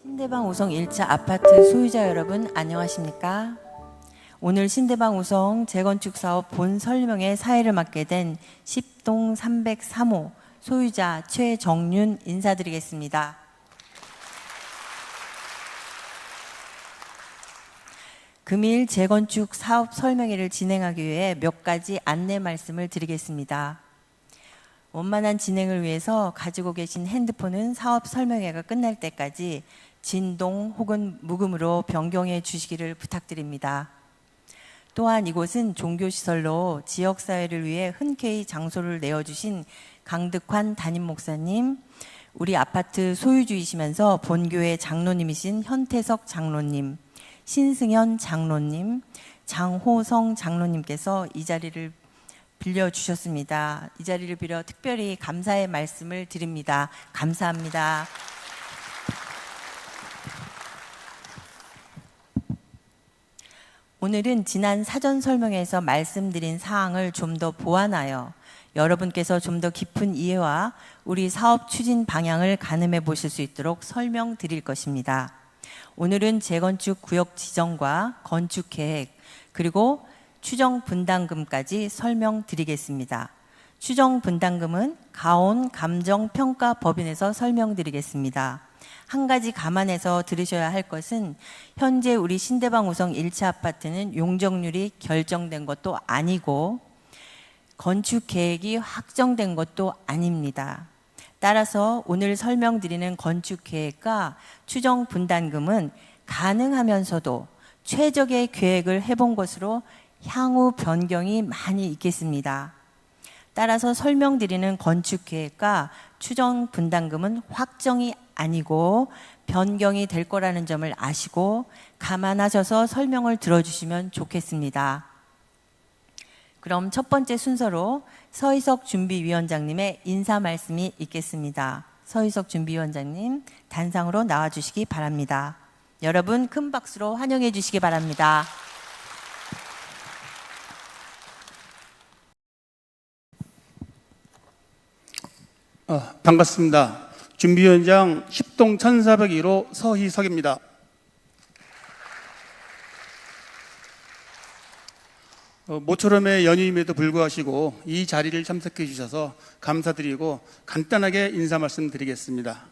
신대방 우성 1차 아파트 소유자 여러분 안녕하십니까? 오늘 신대방 우성 재건축 사업 본 설명의 사회를 맡게 된 10동 303호 소유자 최정윤 인사드리겠습니다. 금일 재건축 사업 설명회를 진행하기 위해 몇 가지 안내 말씀을 드리겠습니다. 원만한 진행을 위해서 가지고 계신 핸드폰은 사업 설명회가 끝날 때까지 진동 혹은 무음으로 변경해 주시기를 부탁드립니다. 또한 이곳은 종교시설로 지역사회를 위해 흔쾌히 장소를 내어주신 강득환 담임 목사님, 우리 아파트 소유주이시면서 본교회 장로님이신 현태석 장로님, 신승현 장로님, 장호성 장로님께서 이 자리를 빌려주셨습니다. 이 자리를 빌어 특별히 감사의 말씀을 드립니다. 감사합니다. 오늘은 지난 사전 설명회에서 말씀드린 사항을 좀 더 보완하여 여러분께서 좀 더 깊은 이해와 우리 사업 추진 방향을 가늠해 보실 수 있도록 설명드릴 것입니다. 오늘은 재건축 구역 지정과 건축 계획 그리고 추정 분담금까지 설명드리겠습니다. 추정 분담금은 가온 감정평가 법인에서 설명드리겠습니다. 한 가지 감안해서 들으셔야 할 것은 현재 우리 신대방 우성 1차 아파트는 용적률이 결정된 것도 아니고 건축 계획이 확정된 것도 아닙니다. 따라서 오늘 설명드리는 건축 계획과 추정 분담금은 가능하면서도 최적의 계획을 해본 것으로 향후 변경이 많이 있겠습니다. 따라서 설명드리는 건축 계획과 추정 분담금은 확정이 아니고 변경이 될 거라는 점을 아시고 감안하셔서 설명을 들어주시면 좋겠습니다. 그럼 첫 번째 순서로 서희석 준비위원장님의 인사 말씀이 있겠습니다. 서희석 준비위원장님 단상으로 나와주시기 바랍니다. 여러분 큰 박수로 환영해 주시기 바랍니다. 반갑습니다. 준비위원장 10동 1401호 서희석입니다. 모처럼의 연휴임에도 불구하고 이 자리를 참석해 주셔서 감사드리고 간단하게 인사 말씀드리겠습니다.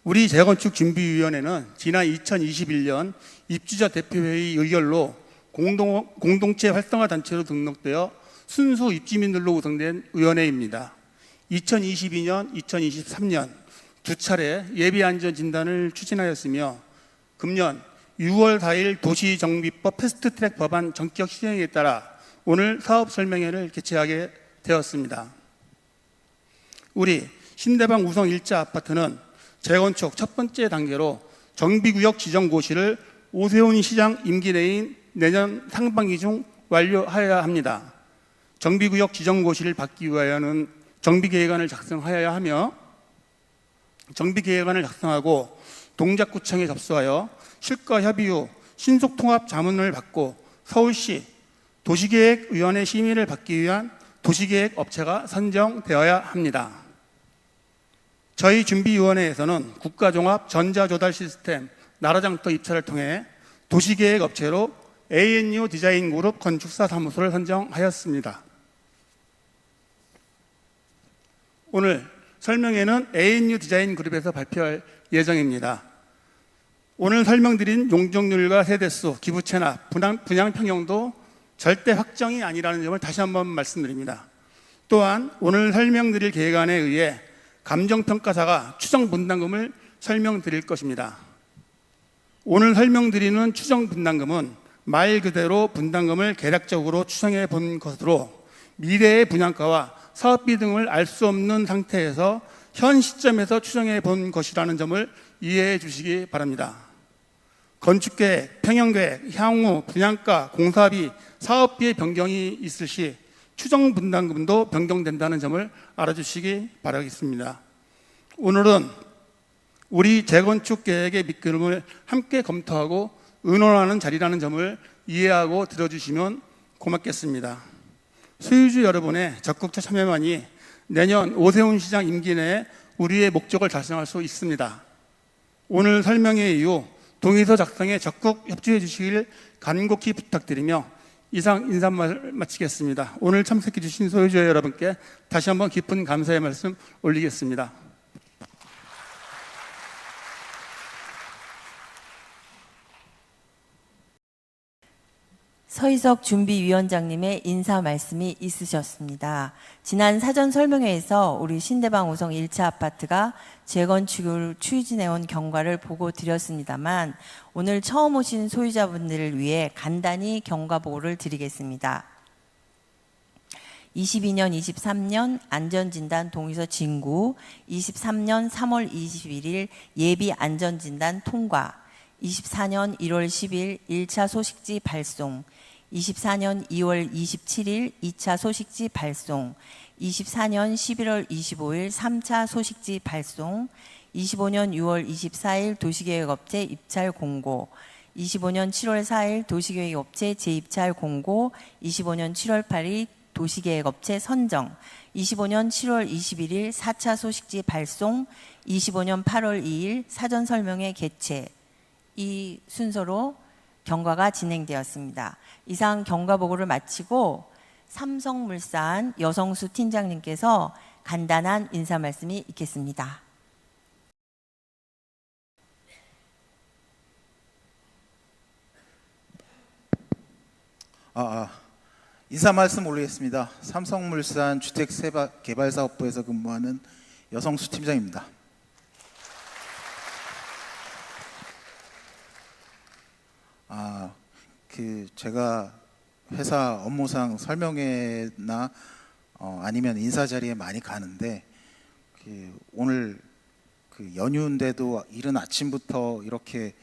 우리 재건축준비위원회는 지난 2021년 입주자 대표회의 의결로 공동체 활성화 단체로 등록되어 순수 입주민들로 구성된 위원회입니다. 2022년, 2023년 두 차례 예비안전진단을 추진하였으며 금년 6월 4일 도시정비법 패스트트랙 법안 전격 시행에 따라 오늘 사업 설명회를 개최하게 되었습니다. 우리 신대방 우성 1차 아파트는 재건축 첫 번째 단계로 정비구역 지정고시를 오세훈 시장 임기 내인 내년 상반기 중 완료하여야 합니다. 정비구역 지정고시를 받기 위하여는 정비계획안을 작성하여야 하며 정비계획안을 작성하고 동작구청에 접수하여 실과 협의 후 신속통합 자문을 받고 서울시 도시계획위원회 심의를 받기 위한 도시계획 업체가 선정되어야 합니다. 저희 준비위원회에서는 국가종합 전자조달 시스템 나라장터 입찰을 통해 도시계획 업체로 ANU 디자인그룹 건축사 사무소를 선정하였습니다. 오늘 설명회는 ANU 디자인그룹에서 발표할 예정입니다. 오늘 설명드린 용적률과 세대수, 기부채납, 분양 평형도 절대 확정이 아니라는 점을 다시 한번 말씀드립니다. 또한 오늘 설명드릴 계획안에 의해 감정평가사가 추정 분담금을 설명드릴 것입니다. 오늘 설명드리는 추정 분담금은 말 그대로 분담금을 계략적으로 추정해 본 것으로 미래의 분양가와 사업비 등을 알 수 없는 상태에서 현 시점에서 추정해 본 것이라는 점을 이해해 주시기 바랍니다. 건축계획, 평형계획, 향후 분양가, 공사비, 사업비의 변경이 있을 시 추정 분담금도 변경된다는 점을 알아주시기 바라겠습니다. 오늘은 우리 재건축 계획의 밑그림을 함께 검토하고 의논하는 자리라는 점을 이해하고 들어주시면 고맙겠습니다. 소유주 여러분의 적극적 참여만이 내년 오세훈 시장 임기 내에 우리의 목적을 달성할 수 있습니다. 오늘 설명회 이후 동의서 작성에 적극 협조해 주시길 간곡히 부탁드리며 이상 인사말 마치겠습니다. 오늘 참석해 주신 소유주의 여러분께 다시 한번 깊은 감사의 말씀 올리겠습니다. 서희석 준비위원장님의 인사 말씀이 있으셨습니다. 지난 사전 설명회에서 우리 신대방 우성 1차 아파트가 재건축을 추진해온 경과를 보고 드렸습니다만 오늘 처음 오신 소유자분들을 위해 간단히 경과 보고를 드리겠습니다. 22년, 23년 안전진단 동의서 진구, 23년 3월 21일 예비 안전진단 통과, 24년 1월 10일 1차 소식지 발송, 24년 2월 27일 2차 소식지 발송, 24년 11월 25일 3차 소식지 발송, 25년 6월 24일 도시계획업체 입찰 공고, 25년 7월 4일 도시계획업체 재입찰 공고, 25년 7월 8일 도시계획업체 선정, 25년 7월 21일 4차 소식지 발송, 25년 8월 2일 사전설명회 개최, 이 순서로 경과가 진행되었습니다. 이상 경과 보고를 마치고 삼성물산 여성수 팀장님께서 간단한 인사 말씀이 있겠습니다. 인사 말씀 올리겠습니다. 삼성물산 주택개발사업부에서 근무하는 여성수 팀장입니다. 제가 회사 업무상 설명회나 아니면 인사 자리에 많이 가는데 오늘 연휴인데도 이른 아침부터 이렇게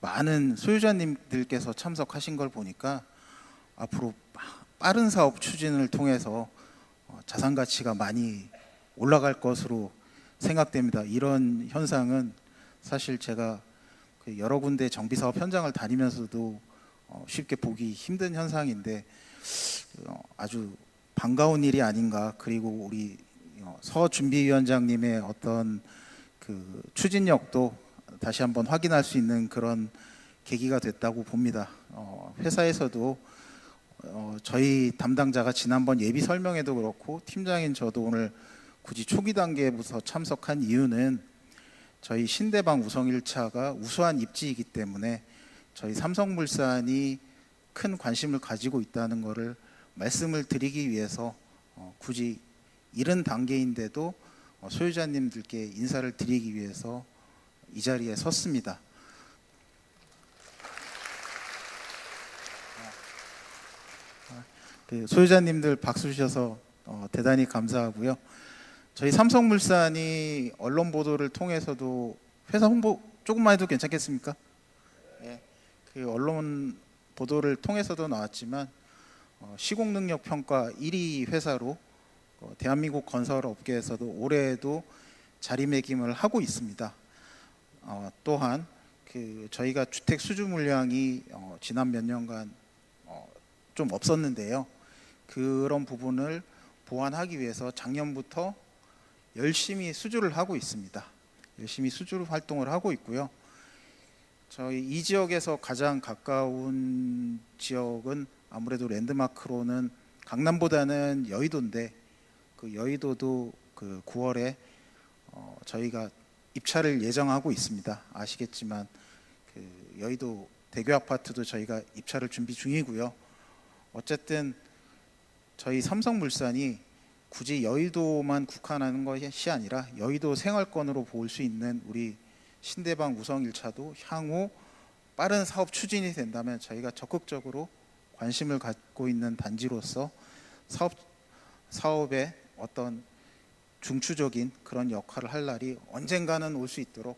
많은 소유자님들께서 참석하신 걸 보니까 앞으로 빠른 사업 추진을 통해서 자산 가치가 많이 올라갈 것으로 생각됩니다. 이런 현상은 사실 제가 여러 군데 정비 사업 현장을 다니면서도 쉽게 보기 힘든 현상인데 아주 반가운 일이 아닌가. 그리고 우리 서 준비위원장님의 어떤 추진력도 다시 한번 확인할 수 있는 그런 계기가 됐다고 봅니다. 회사에서도 저희 담당자가 지난번 예비 설명회도 그렇고 팀장인 저도 오늘 굳이 초기 단계부터 참석한 이유는 저희 신대방 우성 1차가 우수한 입지이기 때문에 저희 삼성물산이 큰 관심을 가지고 있다는 것을 말씀을 드리기 위해서 굳이 이른 단계인데도 소유자님들께 인사를 드리기 위해서 이 자리에 섰습니다. 소유자님들 박수 주셔서 대단히 감사하고요. 저희 삼성물산이 언론 보도를 통해서도 회사 홍보 조금만 해도 괜찮겠습니까? 네, 언론 보도를 통해서도 나왔지만 시공능력 평가 1위 회사로 대한민국 건설 업계에서도 올해에도 자리매김을 하고 있습니다. 또한 저희가 주택 수주 물량이 지난 몇 년간 좀 없었는데요. 그런 부분을 보완하기 위해서 작년부터 열심히 수주를 하고 있습니다. 열심히 수주 활동을 하고 있고요. 저희 이 지역에서 가장 가까운 지역은 아무래도 랜드마크로는 강남보다는 여의도인데 여의도도 9월에 저희가 입찰을 예정하고 있습니다. 아시겠지만 여의도 대교 아파트도 저희가 입찰을 준비 중이고요. 어쨌든 저희 삼성물산이 굳이 여의도만 국한하는 것이 아니라 여의도 생활권으로 볼 수 있는 우리 신대방 우성 1차도 향후 빠른 사업 추진이 된다면 저희가 적극적으로 관심을 갖고 있는 단지로서 사업의 어떤 중추적인 그런 역할을 할 날이 언젠가는 올 수 있도록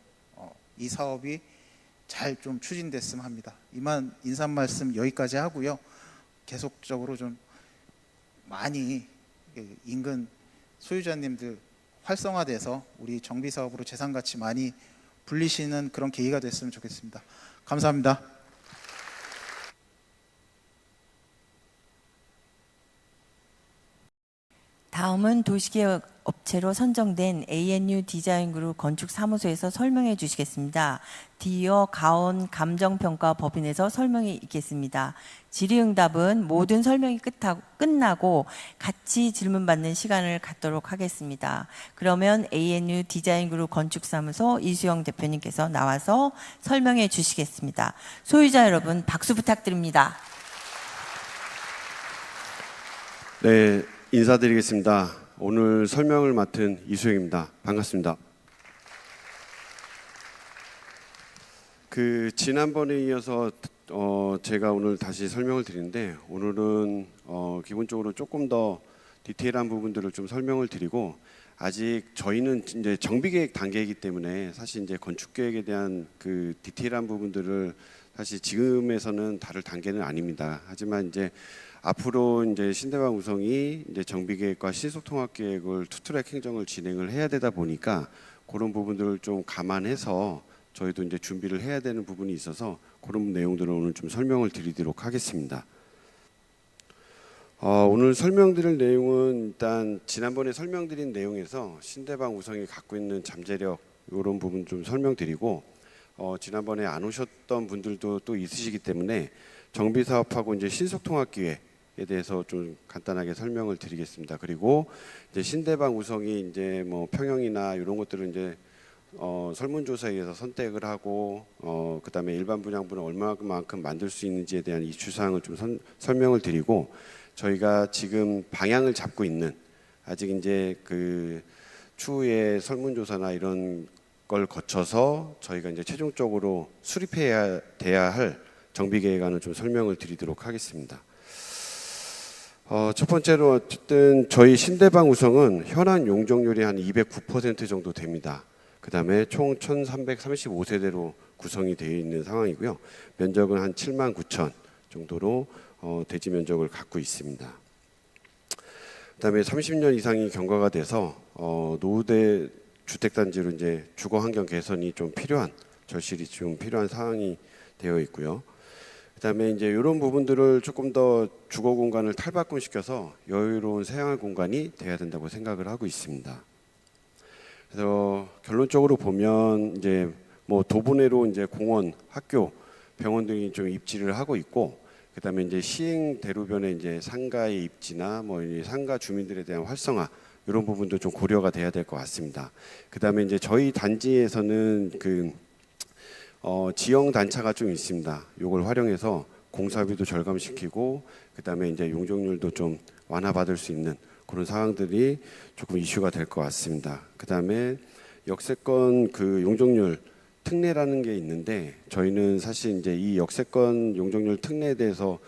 이 사업이 잘 좀 추진됐으면 합니다. 이만 인사 말씀 여기까지 하고요. 계속적으로 좀 많이 인근 소유자님들 활성화돼서 우리 정비 사업으로 재산 가치 많이 불리시는 그런 계기가 됐으면 좋겠습니다. 감사합니다. 다음은 도시계획 업체로 선정된 ANU 디자인그룹 건축사무소에서 설명해 주시겠습니다. 디어 가온 감정평가 법인에서 설명이 있겠습니다. 질의응답은 모든 설명이 끝나고 같이 질문받는 시간을 갖도록 하겠습니다. 그러면 ANU 디자인그룹 건축사무소 이수영 대표님께서 나와서 설명해 주시겠습니다. 소유자 여러분 박수 부탁드립니다. 네, 인사드리겠습니다. 오늘 설명을 맡은 이수영입니다. 반갑습니다. 지난번에 이어서 제가 오늘 다시 설명을 드리는데, 오늘은 기본적으로 조금 더 디테일한 부분들을 좀 설명을 드리고, 아직 저희는 이제 정비계획 단계이기 때문에 사실 이제 건축계획에 대한 그 디테일한 부분들을 사실 지금에서는 다룰 단계는 아닙니다. 하지만 이제 앞으로 이제 신대방 우성이 이제 정비계획과 신속통합계획을 투트랙 행정을 진행을 해야 되다 보니까 그런 부분들을 좀 감안해서 저희도 이제 준비를 해야 되는 부분이 있어서 그런 내용들을 오늘 좀 설명을 드리도록 하겠습니다. 오늘 설명드릴 내용은 일단 지난번에 설명드린 내용에서 신대방 우성이 갖고 있는 잠재력 이런 부분 좀 설명드리고, 지난번에 안 오셨던 분들도 또 있으시기 때문에 정비사업하고 이제 신속통합기획에 대해서 좀 간단하게 설명을 드리겠습니다. 그리고 이제 신대방 우성이 이제 뭐 평형이나 이런 것들은 이제 설문조사에 의해서 선택을 하고 그다음에 일반 분양분을 얼마만큼 만들 수 있는지에 대한 이슈사항을 좀 설명을 드리고, 저희가 지금 방향을 잡고 있는 아직 이제 그 추후에 설문조사나 이런 걸 거쳐서 저희가 이제 최종적으로 수립해야 돼야 할 정비계획안을 좀 설명을 드리도록 하겠습니다. 첫 번째로 어쨌든 저희 신대방 우성은 현안 용적률이 한 209% 정도 됩니다. 그 다음에 총 1335세대로 구성이 되어 있는 상황이고요. 면적은 한 7만 9천 정도로 대지 면적을 갖고 있습니다. 그 다음에 30년 이상이 경과가 돼서 노후대 주택단지로 이제 주거 환경 개선이 좀 필요한, 절실히 좀 필요한 상황이 되어 있고요. 그다음에 이제 이런 부분들을 조금 더 주거 공간을 탈바꿈시켜서 여유로운 생활 공간이 돼야 된다고 생각을 하고 있습니다. 그래서 결론적으로 보면 이제 뭐 도보내로 이제 공원, 학교, 병원 등이 좀 입지를 하고 있고, 그다음에 이제 시행 대로변에 이제 상가의 입지나 뭐 상가 주민들에 대한 활성화 이런 부분도 좀 고려가 돼야 될 것 같습니다. 그다음에 이제 저희 단지에서는 지형 단차가 좀 있습니다. 이걸 활용해서 공사비도 절감시키고 그다음에 이제 용적률도 좀 완화받을 수 있는 그런 상황들이 조금 이슈가 될 것 같습니다. 그다음에 역세권 그 용적률 특례라는 게 있는데, 저희는 사실 이제 이 역세권 용적률 특례에 대해서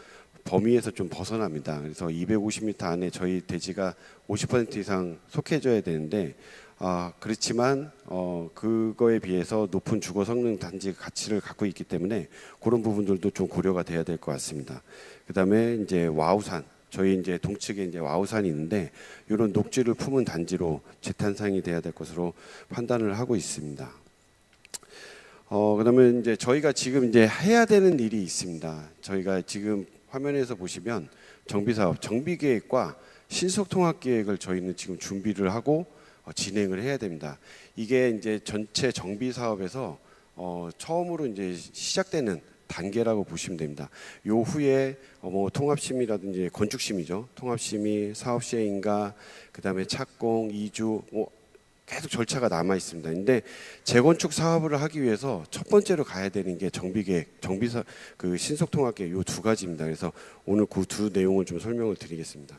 범위에서 좀 벗어납니다. 그래서 250m 안에 저희 대지가 50% 이상 속해져야 되는데, 그렇지만 그거에 비해서 높은 주거 성능 단지 가치를 갖고 있기 때문에 그런 부분들도 좀 고려가 돼야 될 것 같습니다. 그다음에 이제 와우산, 저희 이제 동측에 이제 와우산이 있는데 이런 녹지를 품은 단지로 재탄생이 돼야 될 것으로 판단을 하고 있습니다. 그다음에 이제 저희가 지금 이제 해야 되는 일이 있습니다. 저희가 지금 화면에서 보시면 정비사업, 정비계획과 신속통합계획을 저희는 지금 준비를 하고 진행을 해야 됩니다. 이게 이제 전체 정비사업에서 처음으로 이제 시작되는 단계라고 보시면 됩니다. 요 후에 뭐 통합심의라든지 건축심의죠. 통합심의, 사업시행인가, 그다음에 착공, 이주, 뭐 계속 절차가 남아 있습니다. 근데 재건축 사업을 하기 위해서 첫 번째로 가야 되는 게 정비계획, 정비사 그 신속통합계획 요 두 가지입니다. 그래서 오늘 그 두 내용을 좀 설명을 드리겠습니다.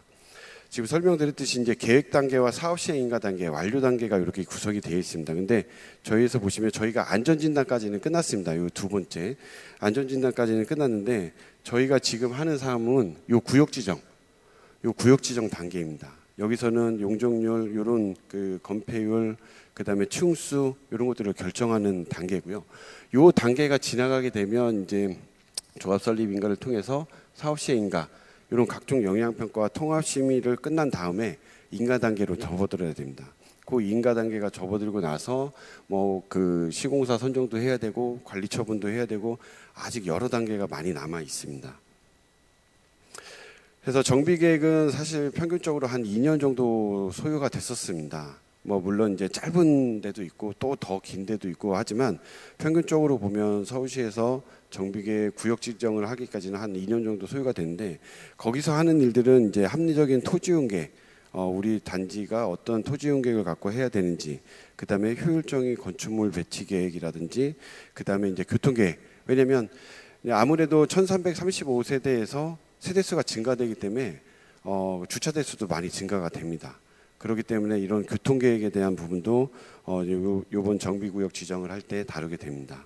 지금 설명드렸듯이 이제 계획 단계와 사업 시행 인가 단계, 완료 단계가 이렇게 구성이 되어 있습니다. 근데 저희에서 보시면 저희가 안전 진단까지는 끝났습니다. 요 두 번째 안전 진단까지는 끝났는데 저희가 지금 하는 사업은 요 구역 지정 단계입니다. 여기서는 용적률, 이런 그 건폐율, 그다음에 층수 이런 것들을 결정하는 단계고요. 요 단계가 지나가게 되면 이제 조합 설립 인가를 통해서 사업 시행 인가 이런 각종 영향평가와 통합 심의를 끝난 다음에 인가 단계로 접어들어야 됩니다. 그 인가 단계가 접어들고 나서 뭐 그 시공사 선정도 해야 되고 관리 처분도 해야 되고 아직 여러 단계가 많이 남아 있습니다. 그래서 정비 계획은 사실 평균적으로 한 2년 정도 소요가 됐었습니다. 뭐 물론 이제 짧은 데도 있고 또 더 긴 데도 있고 하지만 평균적으로 보면 서울시에서 정비 계획 구역 지정을 하기까지는 한 2년 정도 소요가 되는데 거기서 하는 일들은 이제 합리적인 토지 이용 계획, 우리 단지가 어떤 토지 이용 계획을 갖고 해야 되는지, 그다음에 효율적인 건축물 배치 계획이라든지, 그다음에 이제 교통 계획. 왜냐면 아무래도 1335세대에서 세대수가 증가되기 때문에 주차 대수도 많이 증가가 됩니다. 그렇기 때문에 이런 교통 계획에 대한 부분도 이번 정비구역 지정을 할 때 다루게 됩니다.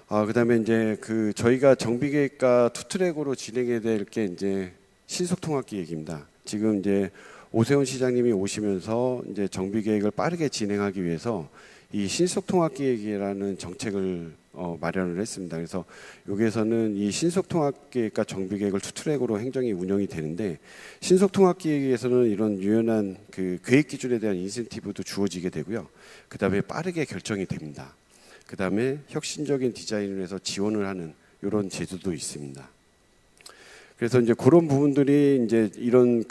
그다음에 이제 저희가 정비 계획과 투트랙으로 진행해야 될 게 이제 신속 통합 계획입니다. 지금 이제 오세훈 시장님이 오시면서 이제 정비 계획을 빠르게 진행하기 위해서 이 신속 통합 계획이라는 정책을 마련을 했습니다. 그래서 여기에서는 이 신속 통합 계획과 정비 계획을 투트랙으로 행정이 운영이 되는데, 신속 통합 계획에서는 이런 유연한 계획 기준에 대한 인센티브도 주어지게 되고요. 그다음에 빠르게 결정이 됩니다. 그다음에 혁신적인 디자인을 해서 지원을 하는 이런 제도도 있습니다. 그래서 이제 그런 부분들이 이제 이런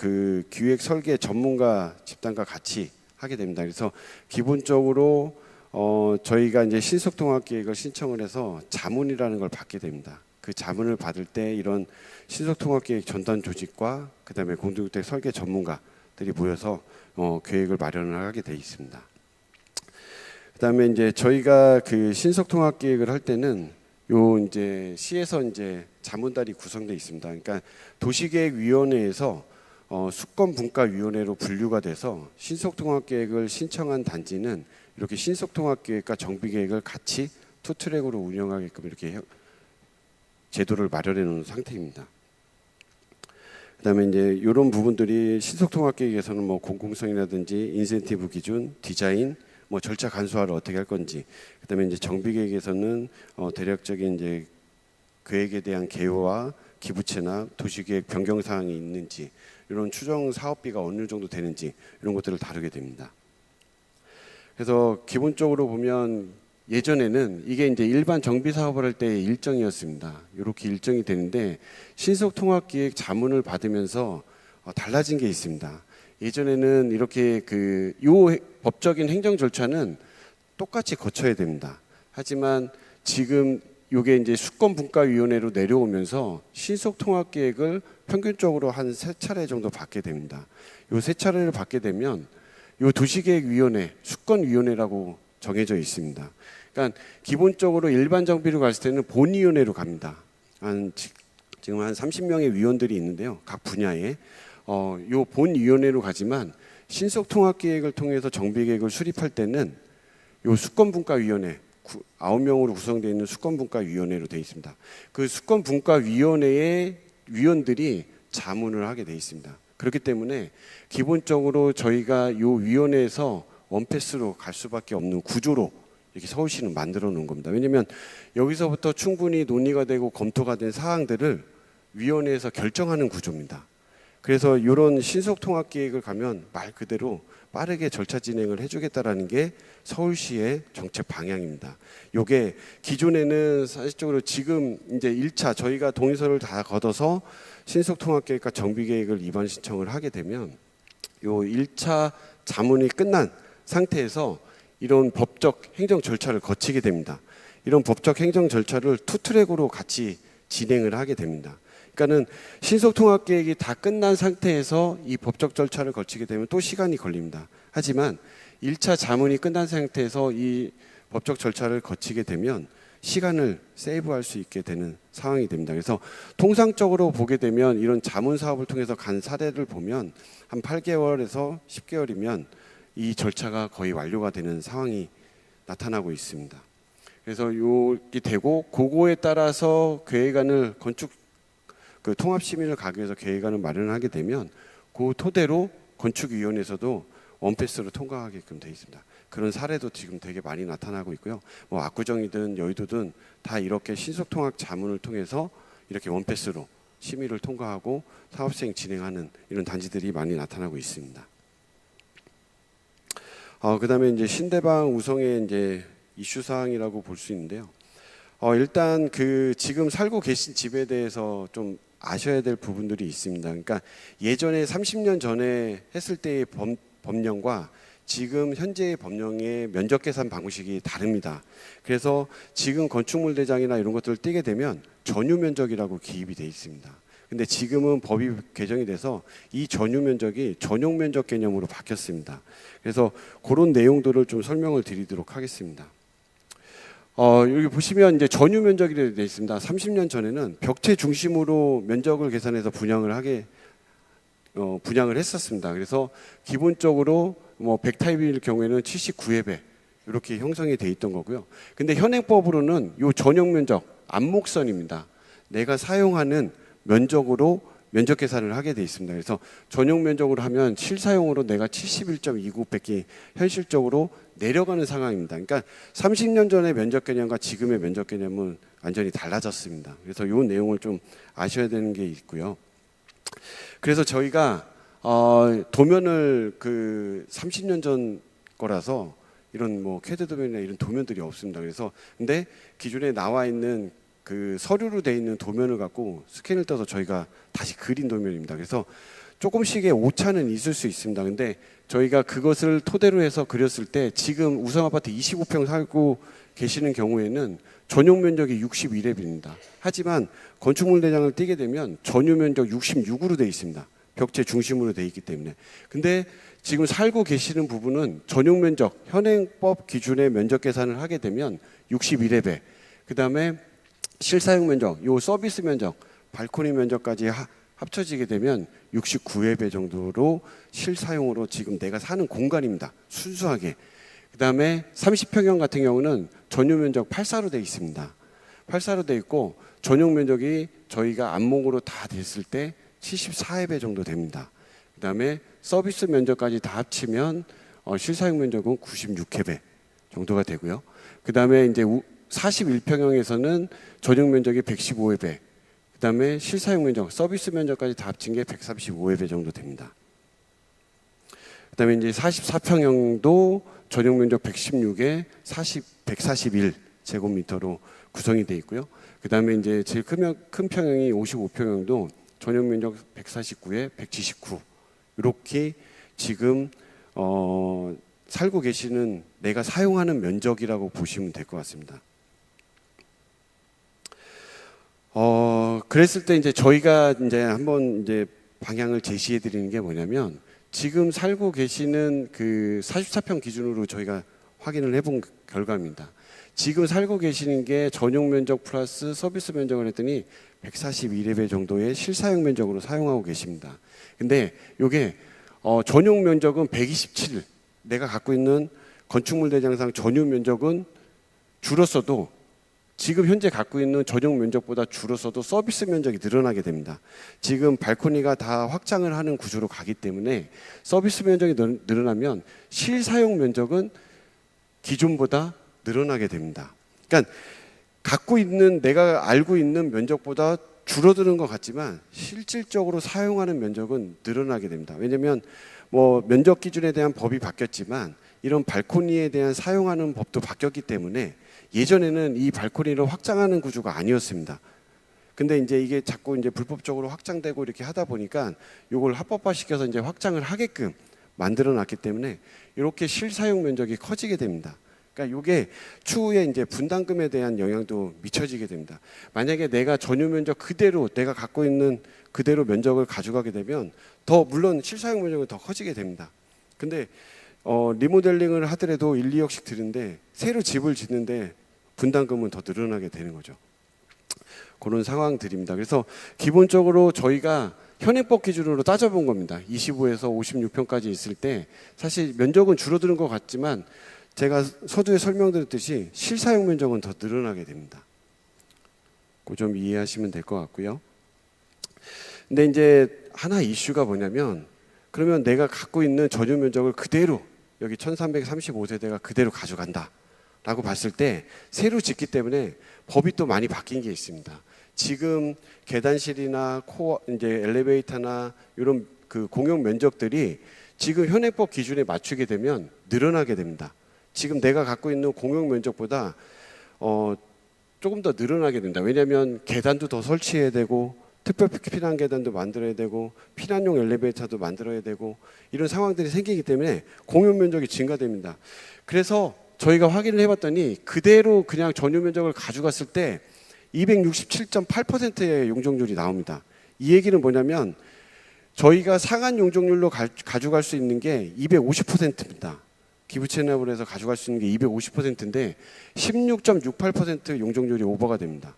기획 설계 전문가 집단과 같이 하게 됩니다. 그래서 기본적으로 저희가 이제 신속 통합 계획을 신청을 해서 자문이라는 걸 받게 됩니다. 그 자문을 받을 때 이런 신속 통합 계획 전담 조직과 그다음에 공동주택 설계 전문가들이 모여서 계획을 마련을 하게 돼 있습니다. 그다음에 이제 저희가 신속 통합 계획을 할 때는 이제 시에서 이제 자문단이 구성되어 있습니다. 그러니까 도시계획위원회에서 수권분과위원회로 분류가 돼서 신속 통합 계획을 신청한 단지는 이렇게 신속 통합 계획과 정비 계획을 같이 투트랙으로 운영하게끔 이렇게 제도를 마련해 놓은 상태입니다. 그다음에 이제 이런 부분들이 신속 통합 계획에서는 뭐 공공성이라든지 인센티브 기준, 디자인, 뭐 절차 간소화를 어떻게 할 건지, 그다음에 이제 정비 계획에서는 대략적인 이제 계획에 대한 개요와 기부채나 도시계획 변경 사항이 있는지, 이런 추정 사업비가 어느 정도 되는지 이런 것들을 다루게 됩니다. 그래서 기본적으로 보면 예전에는 이게 이제 일반 정비 사업을 할 때의 일정이었습니다. 이렇게 일정이 되는데 신속 통합 기획 자문을 받으면서 달라진 게 있습니다. 예전에는 이렇게 요 법적인 행정 절차는 똑같이 거쳐야 됩니다. 하지만 지금 이게 이제 수권분과위원회로 내려오면서 신속 통합 계획을 평균적으로 한 3차례 정도 받게 됩니다. 요 3차례를 받게 되면 요 도시계획위원회, 수권위원회라고 정해져 있습니다. 그러니까 기본적으로 일반 정비로 갔을 때는 본위원회로 갑니다. 지금 한 30명의 위원들이 있는데요. 각 분야에 요 본위원회로 가지만 신속 통합 계획을 통해서 정비 계획을 수립할 때는 요 수권분과위원회 9명으로 구성되어 있는 수권분과위원회로 되어 있습니다. 그 수권분과위원회의 위원들이 자문을 하게 되어 있습니다. 그렇기 때문에 기본적으로 저희가 이 위원회에서 원패스로 갈 수밖에 없는 구조로 이렇게 서울시는 만들어 놓은 겁니다. 왜냐하면 여기서부터 충분히 논의가 되고 검토가 된 사항들을 위원회에서 결정하는 구조입니다. 그래서 이런 신속 통합 계획을 가면 말 그대로 빠르게 절차 진행을 해주겠다라는 게 서울시의 정책 방향입니다. 이게 기존에는 사실적으로 지금 이제 1차 저희가 동의서를 다 걷어서 신속 통합 계획과 정비 계획을 입안 신청을 하게 되면 요 1차 자문이 끝난 상태에서 이런 법적 행정 절차를 거치게 됩니다. 이런 법적 행정 절차를 투트랙으로 같이 진행을 하게 됩니다. 그러니까는 신속 통합 계획이 다 끝난 상태에서 이 법적 절차를 거치게 되면 또 시간이 걸립니다. 하지만 1차 자문이 끝난 상태에서 이 법적 절차를 거치게 되면 시간을 세이브할 수 있게 되는 상황이 됩니다. 그래서 통상적으로 보게 되면 이런 자문 사업을 통해서 간 사례를 보면 한 8개월에서 10개월이면 이 절차가 거의 완료가 되는 상황이 나타나고 있습니다. 그래서 이게 되고 그거에 따라서 계획안을 건축 통합 시민을 가기 위해서 계획안을 마련하게 되면 그 토대로 건축위원회에서도 원패스로 통과하게끔 되어 있습니다. 그런 사례도 지금 되게 많이 나타나고 있고요. 뭐 압구정이든 여의도든 다 이렇게 신속 통합 자문을 통해서 이렇게 원패스로 심의를 통과하고 사업 시행 진행하는 이런 단지들이 많이 나타나고 있습니다. 그다음에 이제 신대방 우성의 이제 이슈 사항이라고 볼 수 있는데요. 일단 지금 살고 계신 집에 대해서 좀 아셔야 될 부분들이 있습니다. 그러니까 예전에 30년 전에 했을 때의 법령과 지금 현재의 법령의 면적 계산 방식이 다릅니다. 그래서 지금 건축물 대장이나 이런 것들을 떼게 되면 전유 면적이라고 기입이 돼 있습니다. 근데 지금은 법이 개정이 돼서 이 전유 면적이 전용 면적 개념으로 바뀌었습니다. 그래서 그런 내용들을 좀 설명을 드리도록 하겠습니다. 여기 보시면 이제 전유 면적이 되어 있습니다. 30년 전에는 벽체 중심으로 면적을 계산해서 분양을 했었습니다. 그래서 기본적으로 뭐 100타입일 경우에는 79회배 이렇게 형성이 돼 있던 거고요. 근데 현행법으로는 이 전용 면적 안목선입니다. 내가 사용하는 면적으로 면적 계산을 하게 돼 있습니다. 그래서 전용 면적으로 하면 실사용으로 내가 71.29밖에 현실적으로 내려가는 상황입니다. 그러니까 30년 전의 면적 개념과 지금의 면적 개념은 완전히 달라졌습니다. 그래서 이 내용을 좀 아셔야 되는 게 있고요. 그래서 저희가 도면을 그 30년 전 거라서 이런 뭐 캐드 도면이나 이런 도면들이 없습니다. 그래서 근데 기존에 나와 있는 그 서류로 돼 있는 도면을 갖고 스캔을 떠서 저희가 다시 그린 도면입니다. 그래서 조금씩의 오차는 있을 수 있습니다. 근데 저희가 그것을 토대로 해서 그렸을 때 지금 우성아파트 25평 살고 계시는 경우에는 전용 면적이 61렙입니다. 하지만 건축물 대장을 띄게 되면 전유 면적 66으로 돼 있습니다. 벽체 중심으로 돼 있기 때문에. 근데 지금 살고 계시는 부분은 전용 면적 현행법 기준의 면적 계산을 하게 되면 61렙에 그다음에 실사용 면적, 요 서비스 면적, 발코니 면적까지 합쳐지게 되면 69회배 정도로 실사용으로 지금 내가 사는 공간입니다. 순수하게. 그다음에 30평형 같은 경우는 전유 면적 84로 되어 있습니다. 84로 되어 있고 전용 면적이 저희가 안목으로 다 됐을 때 74회배 정도 됩니다. 그다음에 서비스 면적까지 다 합치면 실사용 면적은 96회배 정도가 되고요. 그다음에 이제 41평형에서는 전용 면적이 115회배, 그다음에 실사용 면적, 서비스 면적까지 다 합친 게 135회배 정도 됩니다. 그다음에 이제 44평형도 전용 면적 116에 141 제곱미터로 구성이 되어 있고요. 그다음에 이제 제일 큰 평형이 55평형도 전용 면적 149에 179 이렇게 지금 살고 계시는 내가 사용하는 면적이라고 보시면 될 것 같습니다. 그랬을 때 이제 저희가 이제 한번 이제 방향을 제시해 드리는 게 뭐냐면 지금 살고 계시는 그 44평 기준으로 저희가 확인을 해본 결과입니다. 지금 살고 계시는 게 전용 면적 플러스 서비스 면적을 했더니 141회배 정도의 실사용 면적으로 사용하고 계십니다. 근데 이게 전용 면적은 127, 내가 갖고 있는 건축물 대장상 전유 면적은 줄었어도 지금 현재 갖고 있는 전용 면적보다 줄었어도 서비스 면적이 늘어나게 됩니다. 지금 발코니가 다 확장을 하는 구조로 가기 때문에 서비스 면적이 늘어나면 실사용 면적은 기존보다 늘어나게 됩니다. 그러니까 갖고 있는 내가 알고 있는 면적보다 줄어드는 것 같지만 실질적으로 사용하는 면적은 늘어나게 됩니다. 왜냐하면 뭐 면적 기준에 대한 법이 바뀌었지만 이런 발코니에 대한 사용하는 법도 바뀌었기 때문에 예전에는 이 발코니를 확장하는 구조가 아니었습니다. 근데 이제 이게 자꾸 이제 불법적으로 확장되고 이렇게 하다 보니까 이걸 합법화시켜서 이제 확장을 하게끔 만들어 놨기 때문에 이렇게 실사용 면적이 커지게 됩니다. 그러니까 이게 추후에 이제 분담금에 대한 영향도 미쳐지게 됩니다. 만약에 내가 전유 면적 그대로 내가 갖고 있는 그대로 면적을 가져가게 되면 더 물론 실사용 면적은 더 커지게 됩니다. 근데 리모델링을 하더라도 1, 2억씩 드는데 새로 집을 짓는데 분담금은 더 늘어나게 되는 거죠. 그런 상황들입니다. 그래서 기본적으로 저희가 현행법 기준으로 따져본 겁니다. 25에서 56평까지 있을 때 사실 면적은 줄어드는 것 같지만 제가 서두에 설명드렸듯이 실사용 면적은 더 늘어나게 됩니다. 그 좀 이해하시면 될 것 같고요. 근데 이제 하나 이슈가 뭐냐면 그러면 내가 갖고 있는 전유 면적을 그대로 여기 1335세대가 그대로 가져간다 라고 봤을 때 새로 짓기 때문에 법이 또 많이 바뀐 게 있습니다. 지금 계단실이나 코어 이제 엘리베이터나 이런 그 공용 면적들이 지금 현행법 기준에 맞추게 되면 늘어나게 됩니다. 지금 내가 갖고 있는 공용 면적보다 조금 더 늘어나게 됩니다. 왜냐하면 계단도 더 설치해야 되고 특별 피난 계단도 만들어야 되고 피난용 엘리베이터도 만들어야 되고 이런 상황들이 생기기 때문에 공용 면적이 증가됩니다. 그래서 저희가 확인을 해봤더니 그대로 그냥 전유 면적을 가져갔을 때 267.8%의 용적률이 나옵니다. 이 얘기는 뭐냐면 저희가 상한 용적률로 가져갈 수 있는 게 250%입니다. 기부 체납을 해서 가져갈 수 있는 게 250%인데 16.68% 용적률이 오버가 됩니다.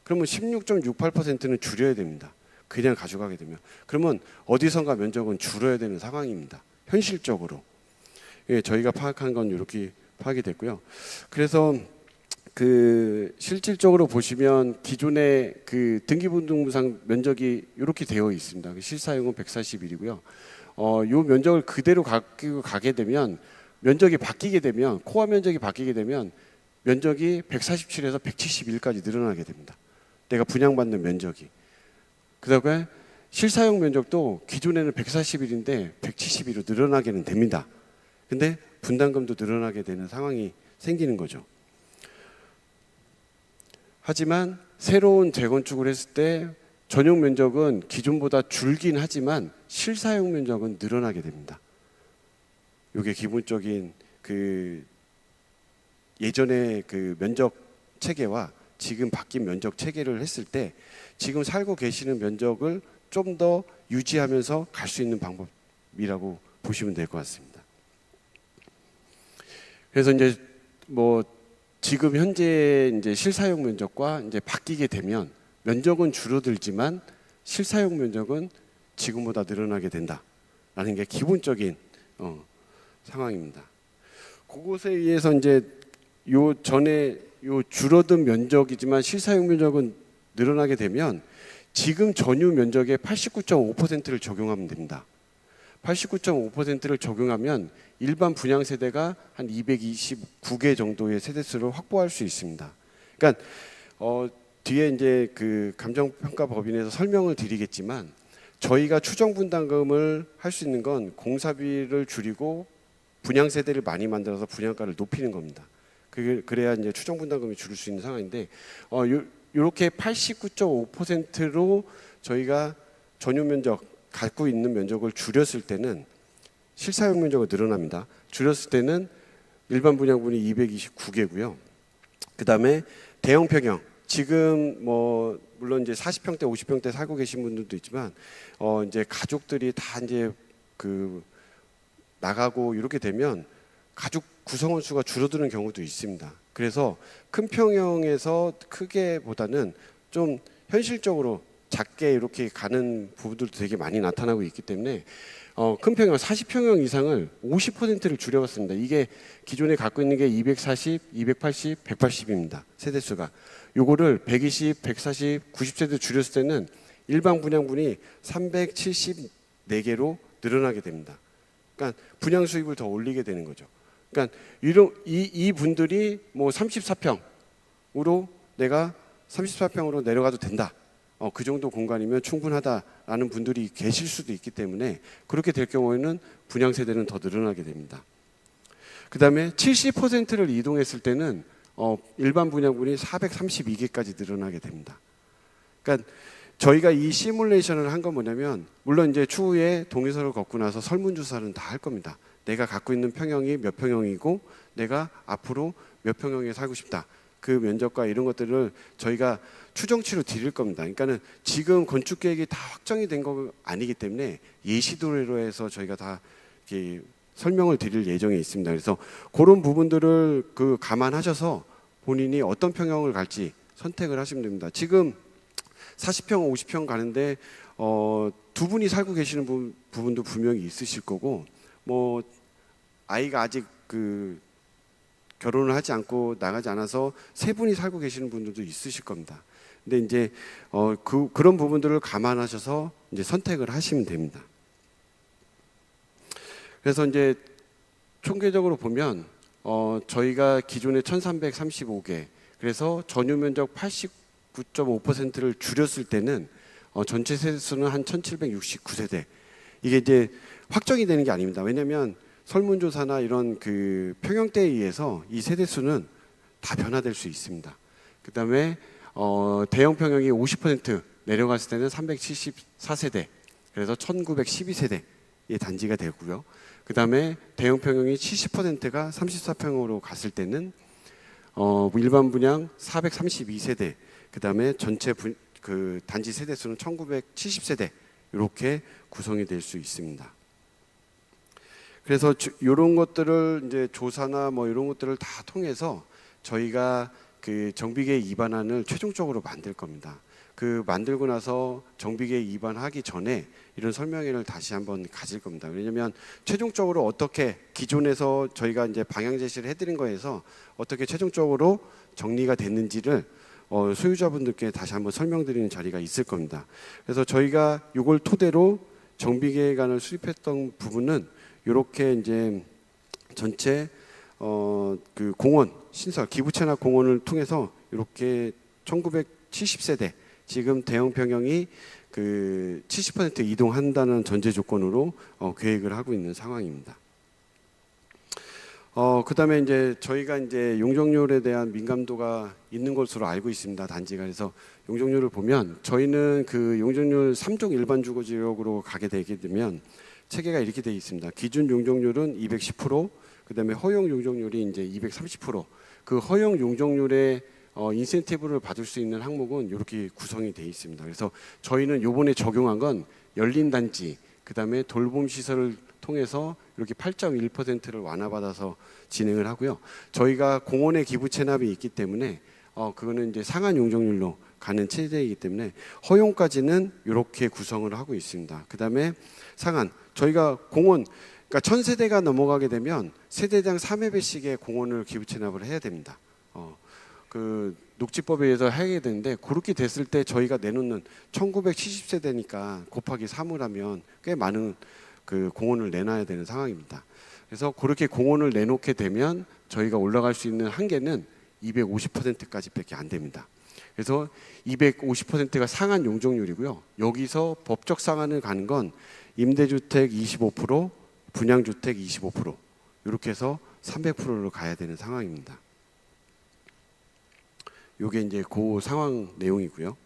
그러면 16.68%는 줄여야 됩니다. 그냥 가져가게 되면. 그러면 어디선가 면적은 줄어야 되는 상황입니다. 현실적으로. 예, 저희가 파악한 건 이렇게 파악이 됐고요. 그래서 그 실질적으로 보시면 기존의 그 등기부등본상 면적이 이렇게 되어 있습니다. 실사용은 141이고요. 요 면적을 그대로 가지고 가게 되면 면적이 바뀌게 되면 코어 면적이 바뀌게 되면 면적이 147에서 171까지 늘어나게 됩니다. 내가 분양받는 면적이. 그다음에 실사용 면적도 기존에는 141인데 172로 늘어나게는 됩니다. 근데 분담금도 늘어나게 되는 상황이 생기는 거죠. 하지만 새로운 재건축을 했을 때 전용 면적은 기존보다 줄긴 하지만 실사용 면적은 늘어나게 됩니다. 이게 기본적인 그 예전의 그 면적 체계와 지금 바뀐 면적 체계를 했을 때 지금 살고 계시는 면적을 좀 더 유지하면서 갈 수 있는 방법이라고 보시면 될 것 같습니다. 그래서 이제 뭐 지금 현재 이제 실사용 면적과 이제 바뀌게 되면 면적은 줄어들지만 실사용 면적은 지금보다 늘어나게 된다라는 게 기본적인 상황입니다. 그것에 의해서 이제 요 전에 요 줄어든 면적이지만 실사용 면적은 늘어나게 되면 지금 전유 면적의 89.5%를 적용하면 됩니다. 89.5%를 적용하면 일반 분양 세대가 한 229개 정도의 세대수를 확보할 수 있습니다. 그러니까 뒤에 이제 그 감정평가법인에서 설명을 드리겠지만 저희가 추정 분담금을 할 수 있는 건 공사비를 줄이고 분양 세대를 많이 만들어서 분양가를 높이는 겁니다. 그래야 이제 추정 분담금이 줄일 수 있는 상황인데 이렇게 89.5%로 저희가 전유 면적 갖고 있는 면적을 줄였을 때는 실사용 면적이 늘어납니다. 줄였을 때는 일반 분양분이 229개고요. 그다음에 대형 평형 지금 뭐 물론 이제 40평대, 50평대 살고 계신 분들도 있지만 이제 가족들이 다 이제 그 나가고 이렇게 되면 가족 구성원 수가 줄어드는 경우도 있습니다. 그래서 큰 평형에서 크게보다는 좀 현실적으로 작게 이렇게 가는 부분들도 되게 많이 나타나고 있기 때문에 큰 평형 40평형 이상을 50%를 줄여봤습니다. 이게 기존에 갖고 있는 게 240, 280, 180입니다. 세대수가. 요거를 120, 140, 90세대 줄였을 때는 일반 분양분이 374개로 늘어나게 됩니다. 그러니까 분양 수입을 더 올리게 되는 거죠. 그러니까 이 분들이 뭐 34평으로 내가 34평으로 내려가도 된다. 그 정도 공간이면 충분하다라는 분들이 계실 수도 있기 때문에 그렇게 될 경우에는 분양 세대는 더 늘어나게 됩니다. 그다음에 70%를 이동했을 때는 일반 분양분이 432개까지 늘어나게 됩니다. 그러니까 저희가 이 시뮬레이션을 한 건 뭐냐면 물론 이제 추후에 동의서를 걷고 나서 설문조사는 다 할 겁니다. 내가 갖고 있는 평형이 몇 평형이고 내가 앞으로 몇 평형에 살고 싶다. 그 면적과 이런 것들을 저희가 추정치로 드릴 겁니다. 그러니까는 지금 건축 계획이 다 확정이 된 거 아니기 때문에 예시도로 해서 저희가 다 이렇게 설명을 드릴 예정에 있습니다. 그래서 그런 부분들을 그 감안하셔서 본인이 어떤 평형을 갈지 선택을 하시면 됩니다. 지금 40평, 50평 가는데 두 분이 살고 계시는 부분도 분명히 있으실 거고 뭐 아이가 아직 그 결혼을 하지 않고 나가지 않아서 세 분이 살고 계시는 분들도 있으실 겁니다. 근데 이제 그런 부분들을 감안하셔서 이제 선택을 하시면 됩니다. 그래서 이제 총계적으로 보면 저희가 기존에 1,335개 그래서 전유 면적 89.5%를 줄였을 때는 전체 세대수는 한 1,769세대. 이게 이제 확정이 되는 게 아닙니다. 왜냐하면 설문조사나 이런 그 평형대에 의해서 이 세대수는 다 변화될 수 있습니다. 그다음에 대형 평형이 50% 내려갔을 때는 374세대, 그래서 1912세대의 단지가 되고요. 그 다음에 대형 평형이 70%가 34평으로 갔을 때는 일반 분양 432세대, 그 다음에 전체 그 단지 세대 수는 1970세대 이렇게 구성이 될 수 있습니다. 그래서 이런 것들을 이제 조사나 뭐 이런 것들을 다 통해서 저희가 그 정비계획 입안안을 최종적으로 만들 겁니다. 그 만들고 나서 정비계획 입안하기 전에 이런 설명회를 다시 한번 가질 겁니다. 왜냐하면 최종적으로 어떻게 기존에서 저희가 이제 방향 제시를 해드린 거에서 어떻게 최종적으로 정리가 됐는지를 소유자분들께 다시 한번 설명드리는 자리가 있을 겁니다. 그래서 저희가 이걸 토대로 정비계획안을 수립했던 부분은 이렇게 이제 전체 그 공원 신설 기부 채납 공원을 통해서 이렇게 1970세대 지금 대형 평형이 그 70% 이동한다는 전제 조건으로 계획을 하고 있는 상황입니다. 그다음에 이제 저희가 이제 용적률에 대한 민감도가 있는 것으로 알고 있습니다. 단지가. 그래서 용적률을 보면 저희는 그 용적률 3종 일반 주거 지역으로 가게 되게 되면 체계가 이렇게 되어 있습니다. 기준 용적률은 210%, 그다음에 허용 용적률이 이제 230%. 그 허용 용적률의 인센티브를 받을 수 있는 항목은 이렇게 구성이 되어 있습니다. 그래서 저희는 이번에 적용한 건 열린 단지, 그다음에 돌봄 시설을 통해서 이렇게 8.1%를 완화받아서 진행을 하고요. 저희가 공원의 기부 체납이 있기 때문에 그거는 이제 상한 용적률로 가는 체제이기 때문에 허용까지는 이렇게 구성을 하고 있습니다. 그다음에 상한 저희가 공원 그러니까 1000세대가 넘어가게 되면 세대당 3회배씩의 공원을 기부 체납을 해야 됩니다. 그 녹지법에 의해서 하게 되는데 그렇게 됐을 때 저희가 내놓는 1970세대니까 곱하기 3을 하면 꽤 많은 그 공원을 내놔야 되는 상황입니다. 그래서 그렇게 공원을 내놓게 되면 저희가 올라갈 수 있는 한계는 250%까지밖에 안 됩니다. 그래서 250%가 상한 용적률이고요. 여기서 법적 상한을 가는 건 임대주택 25%, 분양주택 25% 이렇게 해서 300%로 가야 되는 상황입니다. 요게 이제 그 상황 내용이고요.